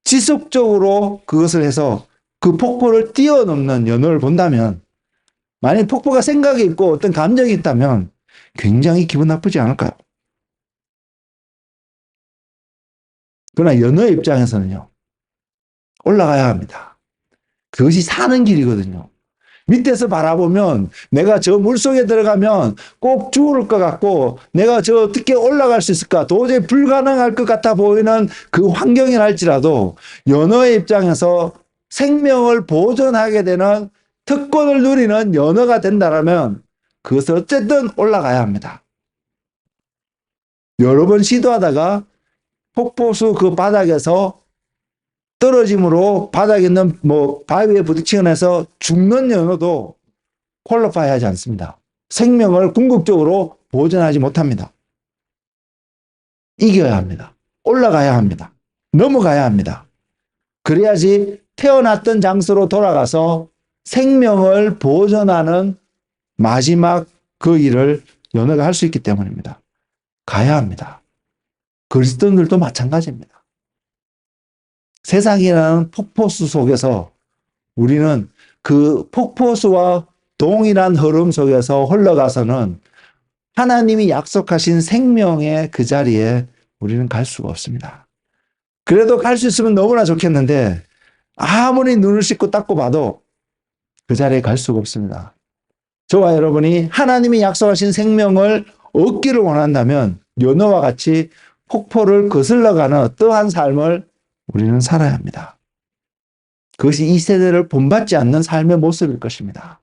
지속적으로 그것을 해서 그 폭포를 뛰어넘는 연어를 본다면 만약 폭포가 생각이 있고 어떤 감정이 있다면 굉장히 기분 나쁘지 않을까요? 그러나 연어의 입장에서는요. 올라가야 합니다. 그것이 사는 길이거든요. 밑에서 바라보면 내가 저 물속에 들어가면 꼭 죽을 것 같고 내가 저 어떻게 올라갈 수 있을까 도저히 불가능할 것 같아 보이는 그 환경이랄지라도 연어의 입장에서 생명을 보존하게 되는 특권을 누리는 연어가 된다면 그것을 어쨌든 올라가야 합니다. 여러 번 시도하다가 폭포수 그 바닥에서 떨어짐으로 바닥에 있는 바위에 부딪히면서 죽는 연어도 퀄리파이 하지 않습니다. 생명을 궁극적으로 보존하지 못합니다. 이겨야 합니다. 올라가야 합니다. 넘어가야 합니다. 그래야지 태어났던 장소로 돌아가서 생명을 보존하는 마지막 그 일을 연어가 할 수 있기 때문입니다. 가야 합니다. 그리스도인들도 마찬가지입니다. 세상이라는 폭포수 속에서 우리는 그 폭포수와 동일한 흐름 속에서 흘러가서는 하나님이 약속하신 생명의 그 자리에 우리는 갈 수가 없습니다. 그래도 갈 수 있으면 너무나 좋겠는데 아무리 눈을 씻고 닦고 봐도 그 자리에 갈 수가 없습니다. 저와 여러분이 하나님이 약속하신 생명을 얻기를 원한다면 연어와 같이 폭포를 거슬러가는 어떠한 삶을 우리는 살아야 합니다. 그것이 이 세대를 본받지 않는 삶의 모습일 것입니다.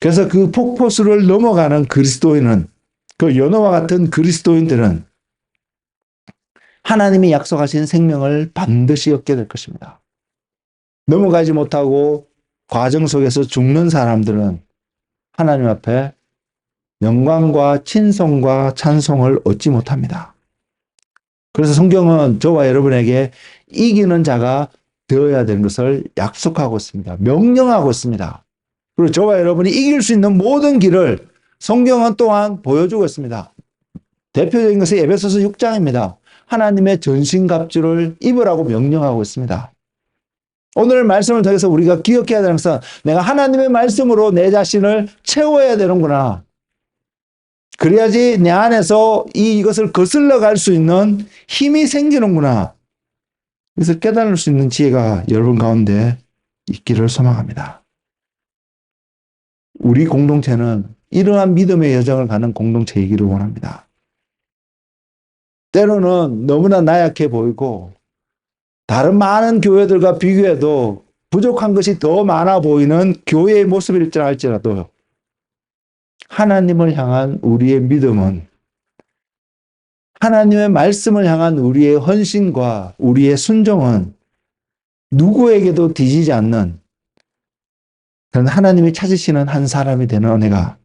그래서 그 폭포수를 넘어가는 그리스도인은 그 연어와 같은 그리스도인들은 하나님이 약속하신 생명을 반드시 얻게 될 것입니다. 넘어가지 못하고 과정 속에서 죽는 사람들은 하나님 앞에 영광과 친송과 찬송을 얻지 못합니다. 그래서 성경은 저와 여러분에게 이기는 자가 되어야 되는 것을 약속하고 있습니다. 명령하고 있습니다. 그리고 저와 여러분이 이길 수 있는 모든 길을 성경은 또한 보여주고 있습니다. 대표적인 것은 에베소서 6장입니다. 하나님의 전신갑주를 입으라고 명령하고 있습니다. 오늘 말씀을 통해서 우리가 기억해야 되는 것은 내가 하나님의 말씀으로 내 자신을 채워야 되는구나. 그래야지 내 안에서 이것을 거슬러 갈 수 있는 힘이 생기는구나. 그래서 깨달을 수 있는 지혜가 여러분 가운데 있기를 소망합니다. 우리 공동체는 이러한 믿음의 여정을 가는 공동체이기를 원합니다. 때로는 너무나 나약해 보이고 다른 많은 교회들과 비교해도 부족한 것이 더 많아 보이는 교회의 모습일지라도 하나님을 향한 우리의 믿음은 하나님의 말씀을 향한 우리의 헌신과 우리의 순종은 누구에게도 뒤지지 않는 그런 하나님이 찾으시는 한 사람이 되는 은혜가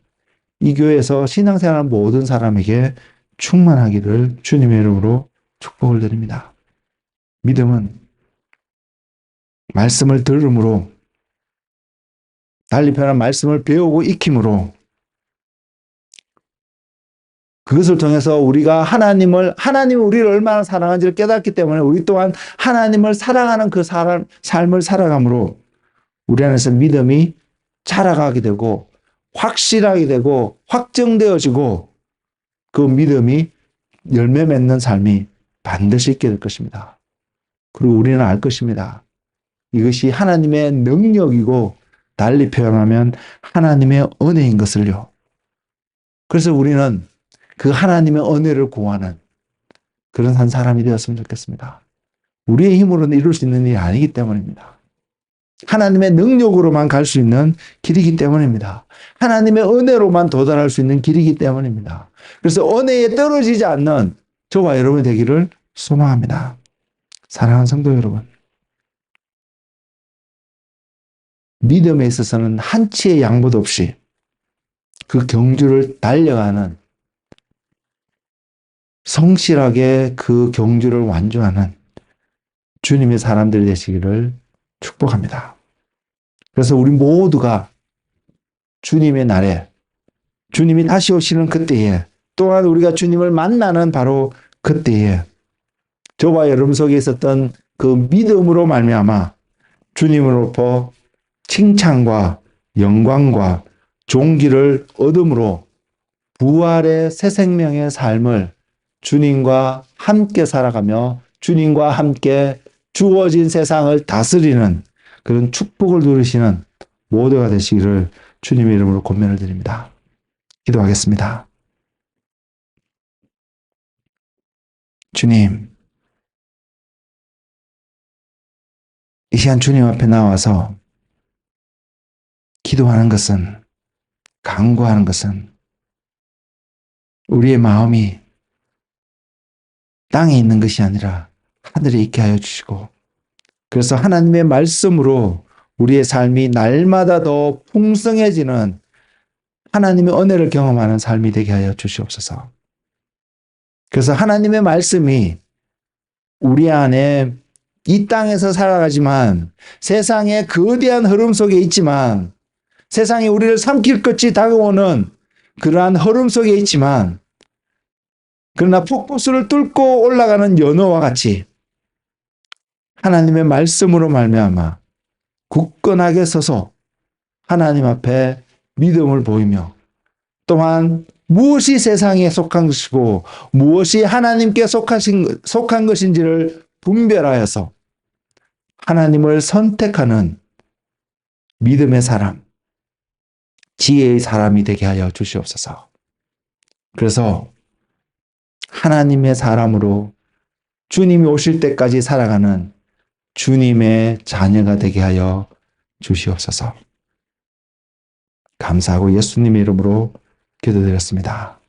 이 교회에서 신앙생활하는 모든 사람에게 충만하기를 주님의 이름으로 축복을 드립니다. 믿음은 말씀을 들음으로 달리 표현한 말씀을 배우고 익힘으로 그것을 통해서 우리가 하나님이 우리를 얼마나 사랑하는지를 깨닫기 때문에 우리 또한 하나님을 사랑하는 그 삶을 살아감으로 우리 안에서 믿음이 자라가게 되고 확실하게 되고 확정되어지고 그 믿음이 열매 맺는 삶이 반드시 있게 될 것입니다. 그리고 우리는 알 것입니다. 이것이 하나님의 능력이고 달리 표현하면 하나님의 은혜인 것을요. 그래서 우리는 그 하나님의 은혜를 구하는 그런 한 사람이 되었으면 좋겠습니다. 우리의 힘으로는 이룰 수 있는 일이 아니기 때문입니다. 하나님의 능력으로만 갈 수 있는 길이기 때문입니다. 하나님의 은혜로만 도달할 수 있는 길이기 때문입니다. 그래서 은혜에 떨어지지 않는 저와 여러분이 되기를 소망합니다. 사랑하는 성도 여러분, 믿음에 있어서는 한치의 양보도 없이 그 경주를 달려가는, 성실하게 그 경주를 완주하는 주님의 사람들이 되시기를 축복합니다. 그래서 우리 모두가 주님의 날에, 주님이 다시 오시는 그때에, 또한 우리가 주님을 만나는 바로 그때에 저와 여러분 속에 있었던 그 믿음으로 말미암아 주님으로부터 칭찬과 영광과 존귀를 얻음으로 부활의 새 생명의 삶을 주님과 함께 살아가며 주님과 함께 주어진 세상을 다스리는 그런 축복을 누리시는 모두가 되시기를 주님의 이름으로 권면을 드립니다. 기도하겠습니다. 주님, 이 시간 주님 앞에 나와서 기도하는 것은, 간구하는 것은 우리의 마음이 땅에 있는 것이 아니라 하늘에 있게 하여 주시고, 그래서 하나님의 말씀으로 우리의 삶이 날마다 더 풍성해지는 하나님의 은혜를 경험하는 삶이 되게 하여 주시옵소서. 그래서 하나님의 말씀이 우리 안에 이 땅에서 살아가지만, 세상의 거대한 흐름 속에 있지만, 세상이 우리를 삼킬 것이 다가오는 그러한 흐름 속에 있지만, 그러나 폭포수를 뚫고 올라가는 연어와 같이 하나님의 말씀으로 말미암아 굳건하게 서서 하나님 앞에 믿음을 보이며, 또한 무엇이 세상에 속한 것이고 무엇이 하나님께 속한 것인지를 분별하여서 하나님을 선택하는 믿음의 사람, 지혜의 사람이 되게 하여 주시옵소서. 그래서 하나님의 사람으로 주님이 오실 때까지 살아가는 주님의 자녀가 되게 하여 주시옵소서. 감사하고 예수님의 이름으로 기도드렸습니다.